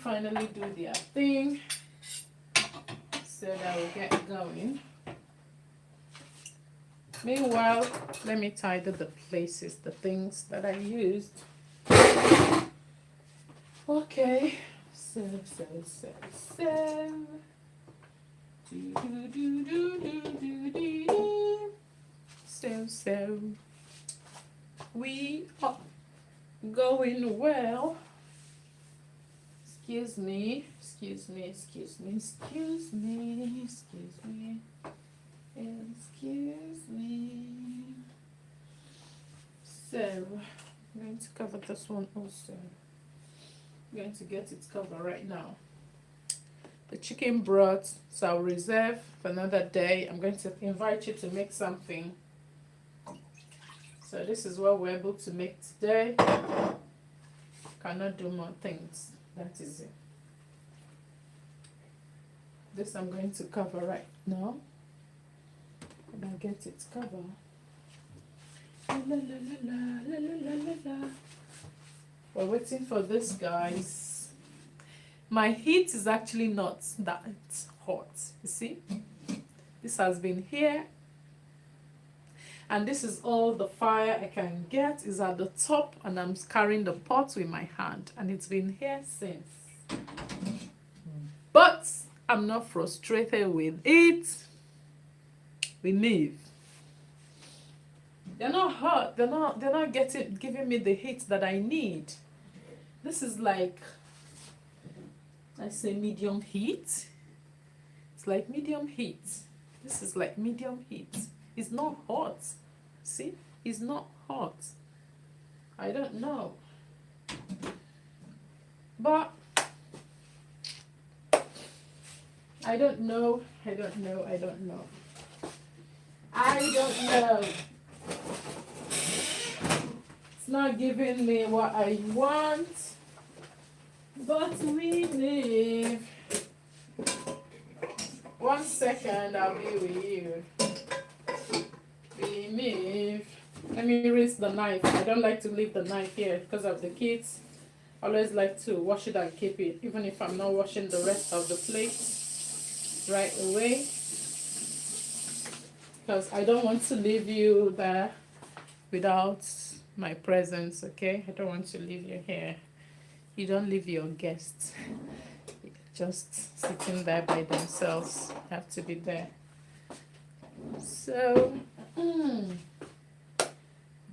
A: do their thing, so that we get going. Meanwhile, let me tidy the places, the things that I used. Okay, so we are going well. Excuse me. So I'm going to cover this one also. I'm going to get it covered right now. The chicken broth, so I'll reserve for another day. I'm going to invite you to make something. So this is what we're able to make today. Cannot do more things. That is it. This I'm going to cover right now. And I'll get it covered. La, la, la, la, la, la, la, la. We're waiting for this, guys. My heat is actually not that hot. You see, this has been here, and this is all the fire I can get is at the top, and I'm carrying the pot with my hand, and it's been here since. But I'm not frustrated with it. We leave. They're not hot. They're not giving me the heat that I need. This is like, I say medium heat. It's like medium heat. This is like medium heat. It's not hot. See? It's not hot. I don't know. But I don't know. I don't know. I don't know. I don't know. It's not giving me what I want. But we live. 1 second, I'll be with you. We live. Let me rinse the knife. I don't like to leave the knife here because of the kids. I always like to wash it and keep it, even if I'm not washing the rest of the plates right away. Because I don't want to leave you there without my presence, okay? I don't want to leave you here. You don't leave your guests just sitting there by themselves. You have to be there. So,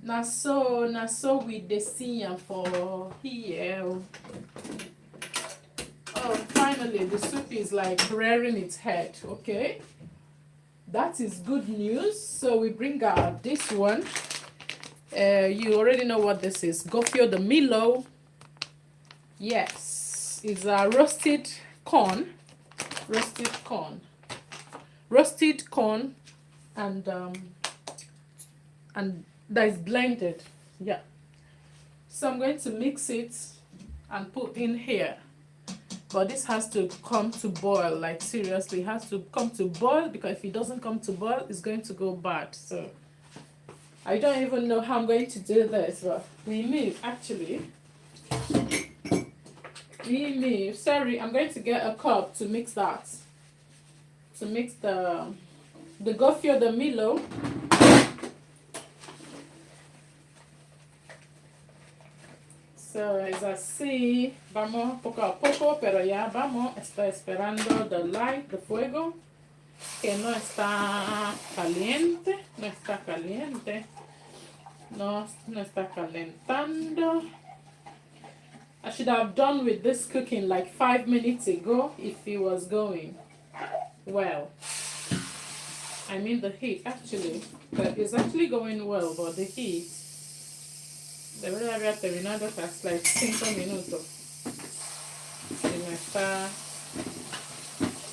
A: na so we dey see for here. Oh, finally, the soup is like rearing its head, okay? That is good news. So we bring out this one. You already know what this is. Gofio de Milo. Yes, it's a roasted corn. Roasted corn and that is blended. Yeah. So I'm going to mix it and put in here. But this has to come to boil, like seriously, it has to come to boil, because if it doesn't come to boil, it's going to go bad. So I don't even know how I'm going to do this, but we move actually. Sorry, I'm going to get a cup to mix that. To mix the gofio de Milo. So es así, vamos poco a poco, pero ya vamos, está esperando the light, the fuego, que no está caliente, no está calentando. I should have done with this cooking like 5 minutes ago if it was going well. I mean the heat actually, but it's actually going well, but the heat. Debería haber terminado hasta like 5 minutos.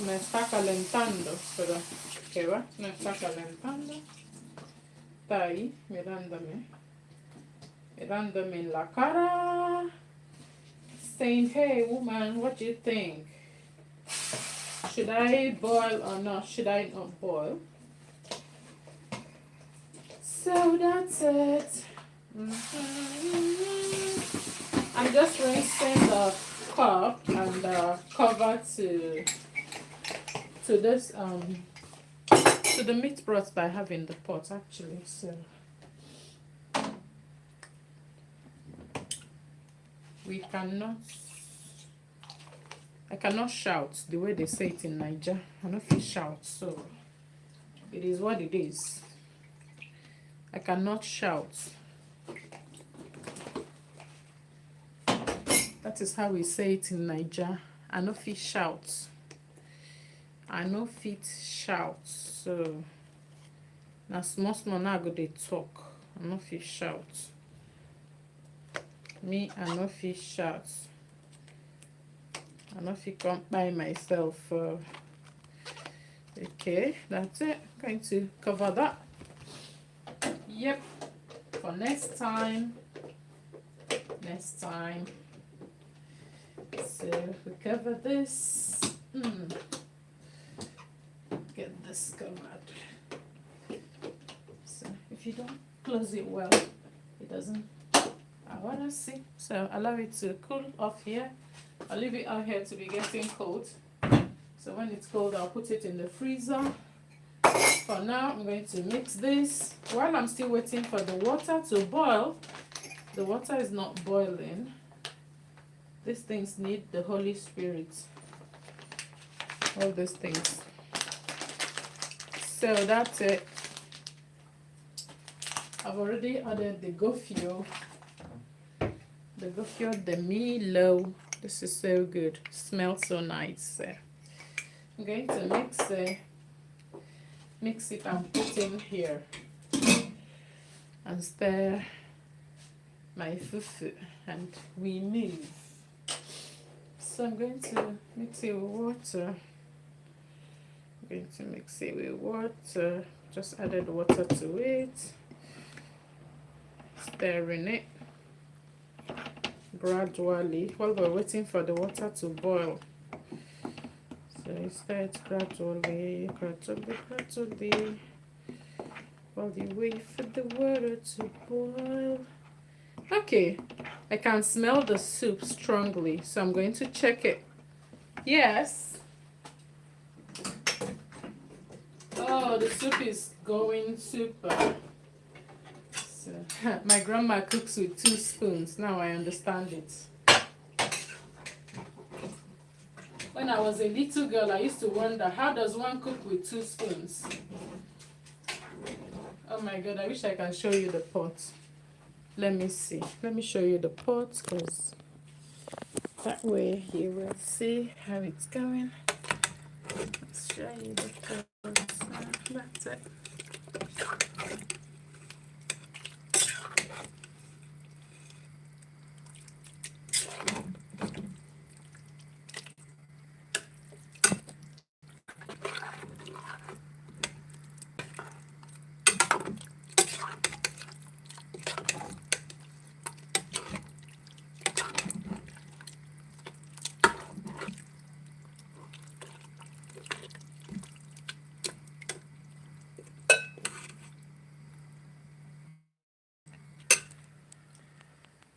A: Me está calentando, pero ¿qué va? Me está calentando. Está ahí mirándome en la cara, saying, hey woman, what do you think? Should I boil or not? Should I not boil? So that's it. I'm just rinsing the cup and cover to this to the meat broth that I have in the pot actually. So I cannot shout the way they say it in Niger. I don't feel shout, so it is what it is. I cannot shout. That is how we say it in Niger. I no fit shout. So na small now I go dey talk. I no fit shout. I no fit shout. I no fit come by myself. Okay, that's it. I'm going to cover that. Yep. For next time. So we cover this. Get this covered. So if you don't close it well, it doesn't I wanna see. So allow it to cool off here. I'll leave it out here to be getting cold. So when it's cold, I'll put it in the freezer. For now, I'm going to mix this. While I'm still waiting for the water to boil, the water is not boiling. These things need the Holy Spirit. All these things. So that's it. I've already added the gofio. The gofio de Milo. This is so good. Smells so nice. I'm going to mix it and put in here and stir my fufu, and we move. So I'm going to mix it with water. I'm going to mix it with water. Just added water to it. Stirring it gradually while we're waiting for the water to boil. So you stir it gradually while you wait for the water to boil. Okay, I can smell the soup strongly, so I'm going to check it. Yes. Oh, the soup is going super. So, my grandma cooks with 2 spoons. Now I understand it. When I was a little girl, I used to wonder, how does one cook with 2 spoons? Oh my God, I wish I can show you the pot. Let me see. Let me show you the pot, because that way you will see how it's going. Let's show you the pot. That's it.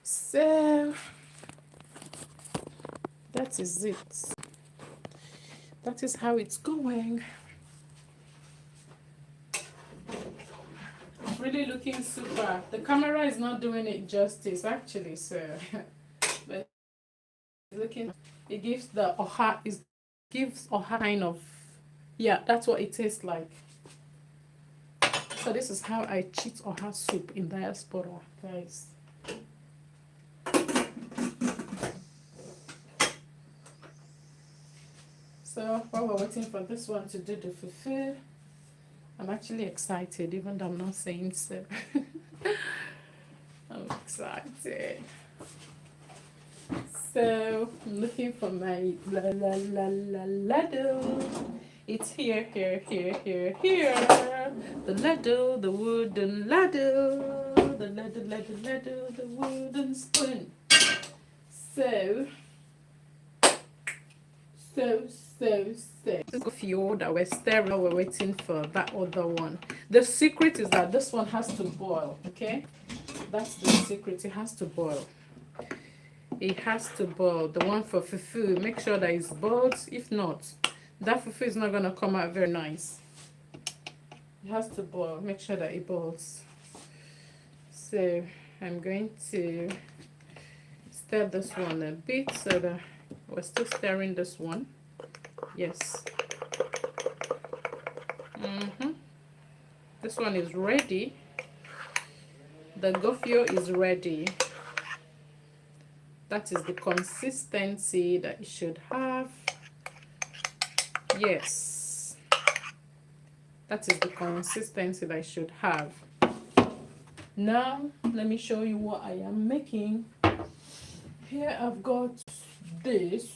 A: So that is it. That is how it's going. It's really looking super. The camera is not doing it justice actually, so but it's looking, it gives the oha, it gives oha kind of, yeah, that's what it tastes like. So this is how I cheat oha soup in diaspora, guys. So while we're waiting for this one to do the fufu, I'm actually excited, even though I'm not saying so. I'm excited. So I'm looking for my ladle. It's here. The ladle, the wooden ladle, the ladle, the wooden spoon. So fuel that we're stirring while we're waiting for that other one. The secret is that this one has to boil, okay? That's the secret. It has to boil. It has to boil. The one for fufu, make sure that it's boiled. If not, that fufu is not gonna come out very nice. It has to boil. Make sure that it boils. So I'm going to stir this one a bit so that we're still stirring this one. Yes. This one is ready. The gofio is ready. That is the consistency that it should have. Yes. That is the consistency that it should have. Now, let me show you what I am making. Here I've got this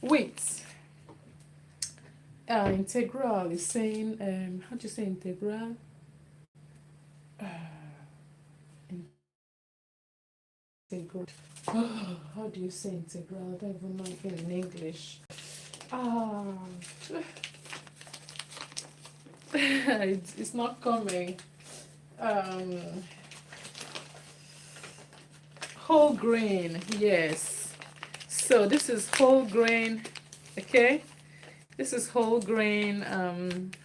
A: wheat. Integral is saying, how do you say integral? Integral. Oh, how do you say integral? I don't even know it in English. It's not coming. um, whole grain. Yes. So this is whole grain. Okay. This is whole grain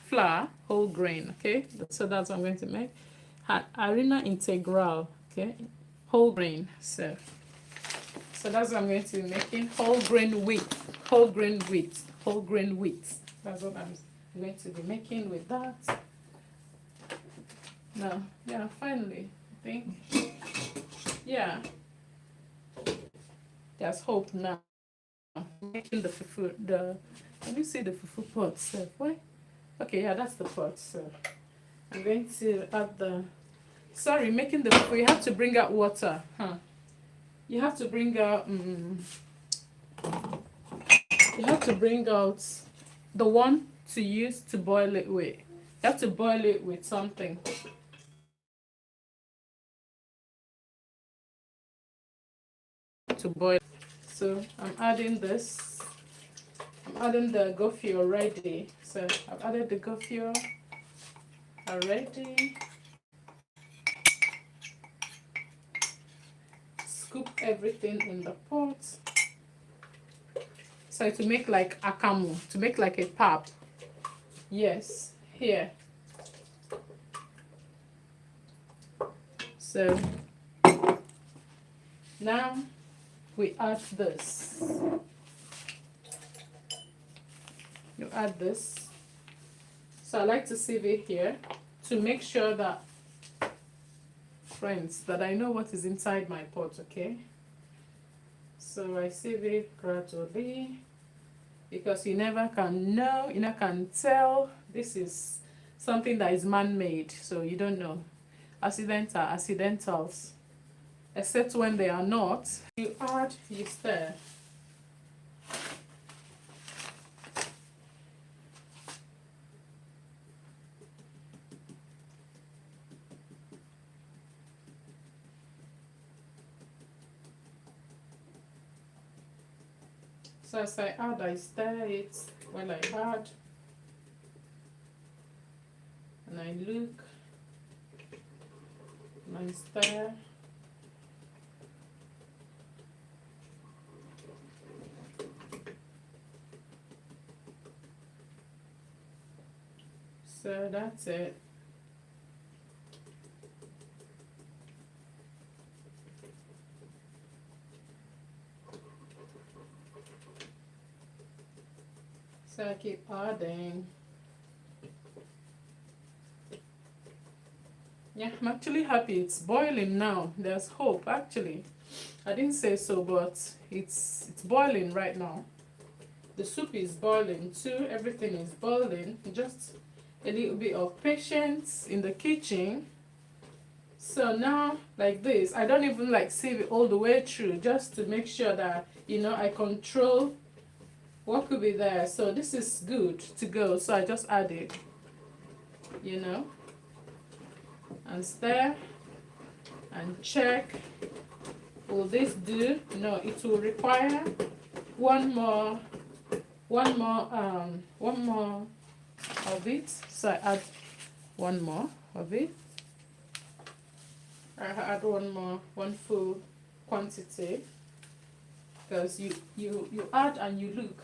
A: flour, whole grain. Okay. So that's what I'm going to make. Harina integral. Okay. Whole grain. So that's what I'm going to be making. Whole grain wheat. Whole grain wheat. Whole grain wheat. That's what I'm going to be making with that. Now, yeah, finally, I think, yeah, there's hope now. Making the fufu, let me see the fufu pot, so, what? Okay, yeah, that's the pot, so I'm going to add sorry, making the fufu, you have to bring out water, huh? You have to bring out, the one to use to boil it with. You have to boil it with something. To boil. So I'm adding this. I'm adding the gofio already. So I've added the gofio already. Scoop everything in the pot. So to make like akamu, to make like a pap. Yes, here. So now we add this. You add this. So I like to sieve it here to make sure that, friends, that I know what is inside my pot, okay? So I sieve it gradually because you never can know, you never can tell. This is something that is man-made, so you don't know. Accidentals, except when they are not. You add, you stir. So as I add, I stir it while I add, and I look, and I stir. So that's it. So I keep adding. Yeah, I'm actually happy it's boiling now. There's hope actually. I didn't say so, but it's boiling right now. The soup is boiling too. Everything is boiling. Just a little bit of patience in the kitchen. So now, like this, I don't even like sieve it all the way through, just to make sure that, you know, I control what could be there. So this is good to go. So I just add it, you know, and stir and check. Will this do? No, it will require one more of it. So I add one more of it. I add one full quantity, because you add and you look.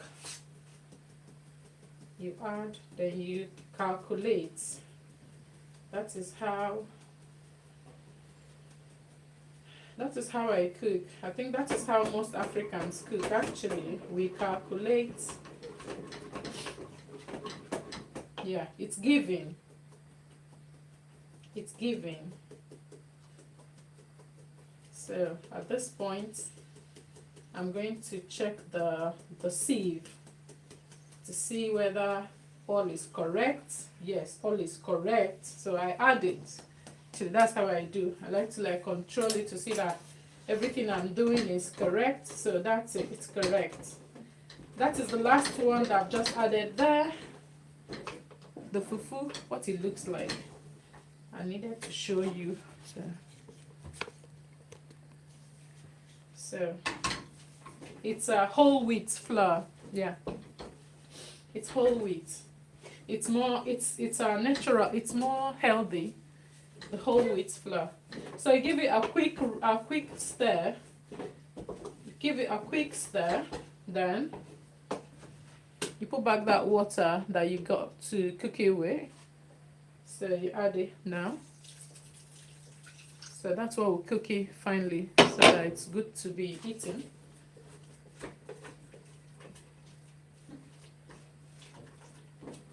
A: You add, then you calculate. That is how I cook. I think that is how most Africans cook actually. We calculate. Yeah, it's giving. It's giving. So at this point, I'm going to check the sieve to see whether all is correct. Yes, all is correct. So I add it. So that's how I do. I like to control it to see that everything I'm doing is correct. So that's it. It's correct. That is the last one that I've just added there. The fufu, what it looks like. I needed to show you. So it's a whole wheat flour. Yeah, it's whole wheat. It's more, it's a natural, it's more healthy the whole wheat flour. So you give it a quick stir. Give it a quick stir, then you put back that water that you got to cook it with. So you add it now. So that's what we'll cook it finally, so that it's good to be eaten.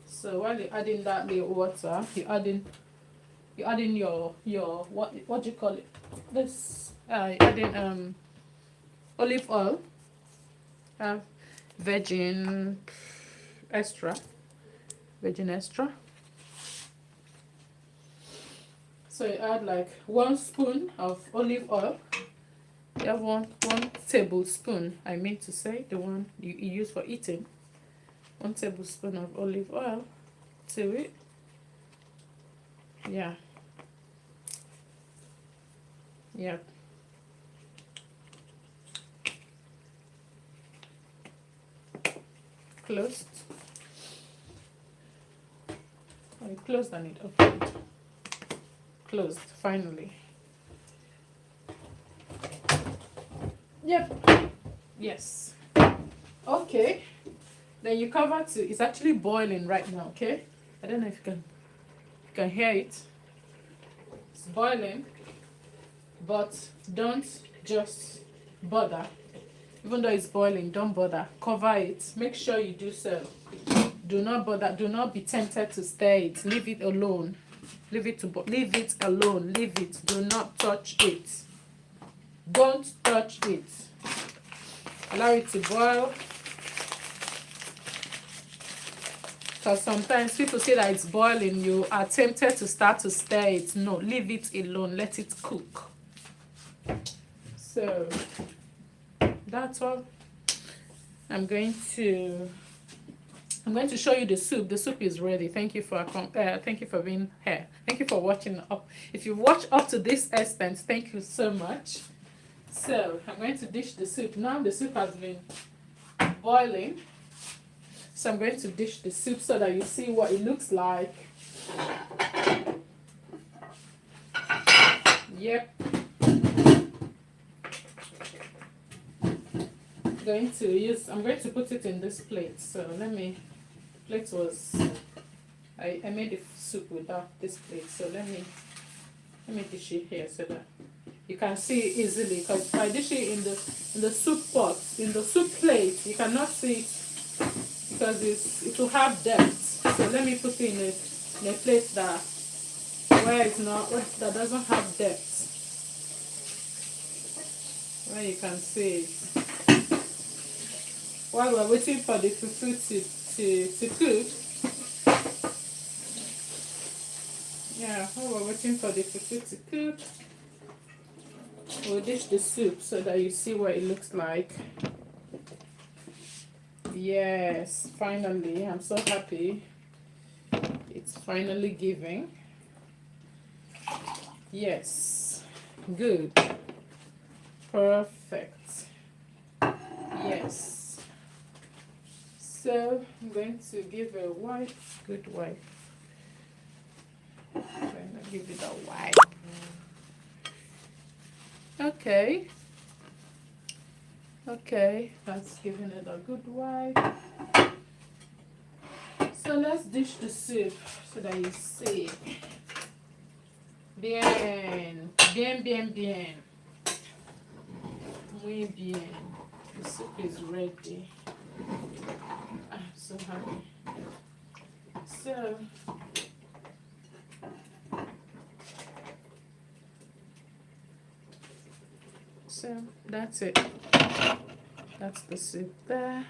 A: So while you're adding that little water, you're adding your what do you call it? This you're adding olive oil, virgin extra. So you add like 1 spoon of olive oil. You have one tablespoon, I mean to say, the one you use for eating. 1 tablespoon of olive oil to it. Yeah. Closed. Oh, you closed and it opened. Closed, finally. Yep. Yes. Okay. Then you cover to, it's actually boiling right now, okay? I don't know if you can hear it. It's boiling, but don't just bother. Even though it's boiling, don't bother. Cover it. Make sure you do so. Do not bother. Do not be tempted to stir it. Leave it alone. Leave it alone. Leave it. Do not touch it. Don't touch it. Allow it to boil. Because sometimes people say that it's boiling, you are tempted to start to stir it. No, leave it alone. Let it cook. So that's all. I'm going to show you the soup. The soup is ready. Thank you for being here. Thank you for watching up. If you've watched up to this extent, thank you so much. So I'm going to dish the soup. Now the soup has been boiling. So I'm going to dish the soup so that you see what it looks like. Yep. I'm going to put it in this plate. So I made the soup without this plate. So let me dish it here so that you can see it easily. Because if I dish it in the soup pot, in the soup plate, you cannot see it because it will have depth. So let me put it in a plate that doesn't have depth, where you can see it. While we're waiting for the fufu to cook, while we're waiting for the fufu to cook, we'll dish the soup so that you see what it looks like. Yes, finally, I'm so happy. It's finally giving. Yes, good, perfect. Yes. So I'm going to give a good wipe. I'm going to give it a wipe. Okay, that's giving it a good wipe. So let's dish the soup so that you see. Bien. Muy bien. The soup is ready. I'm so happy. So that's it. That's the soup there.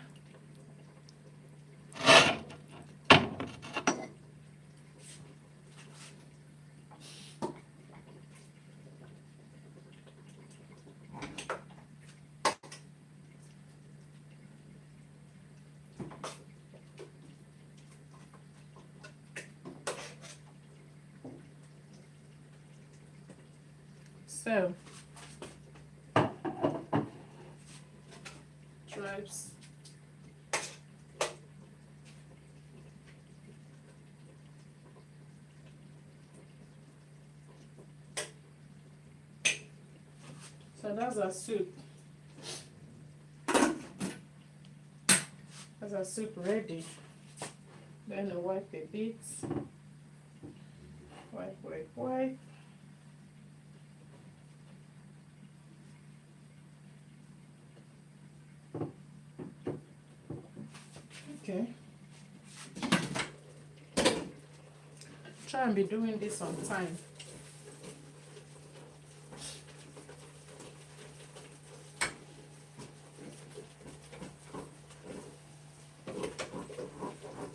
A: So tribes. So that's our soup. That's our soup ready. Then I wipe a bit. Wipe, wipe, wipe. Okay. Try and be doing this on time.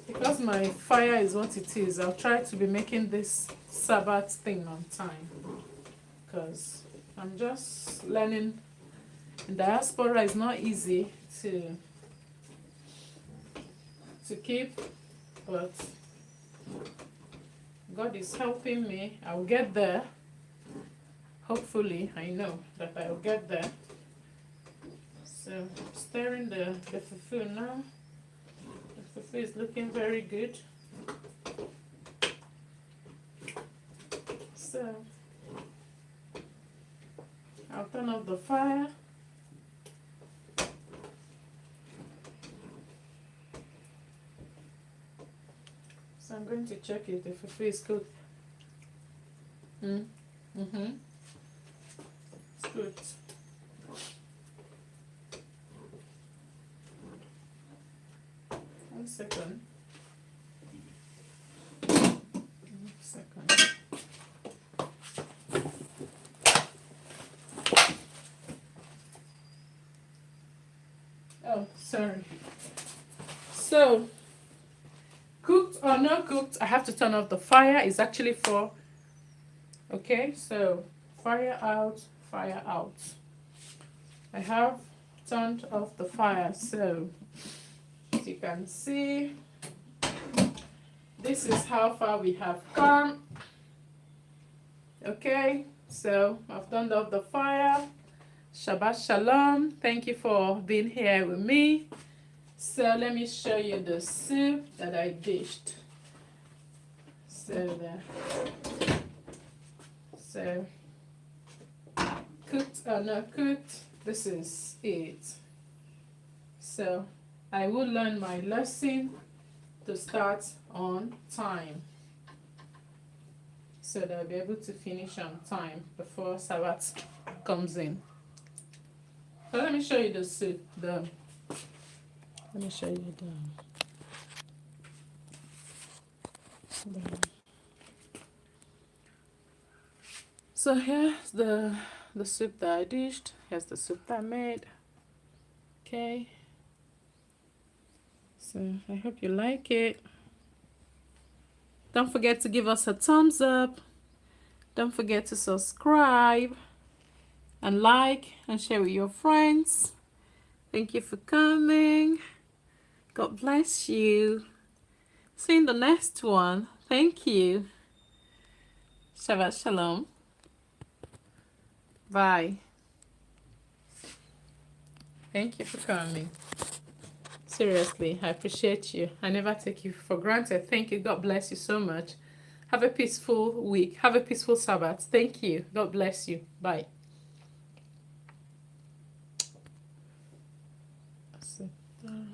A: Because my fire is what it is, I'll try to be making this Shabbat thing on time. Because I'm just learning. In diaspora is not easy to keep, but God is helping me. I'll get there. Hopefully, I know that I'll get there. So, stirring the fufu now. The fufu is looking very good. So, I'll turn off the fire. So I'm going to check if the fufu is cooked. It's good. One second. Oh, sorry. So, cooked or not cooked, I have to turn off the fire. It's actually for, okay, so fire out, fire out. I have turned off the fire, so as you can see, this is how far we have come. Okay, so I've turned off the fire. Shabbat Shalom. Thank you for being here with me. So let me show you the soup that I dished. So cooked or not cooked, this is it. So I will learn my lesson to start on time, so that I'll be able to finish on time before Shabbat comes in. So let me show you the soup. Let me show you So here's the soup that I dished. Here's the soup that I made. Okay. So I hope you like it. Don't forget to give us a thumbs up. Don't forget to subscribe and like and share with your friends. Thank you for coming. God bless you. See you in the next one. Thank you. Shabbat Shalom. Bye. Thank you for coming. Seriously, I appreciate you. I never take you for granted. Thank you. God bless you so much. Have a peaceful week. Have a peaceful Sabbath. Thank you. God bless you. Bye.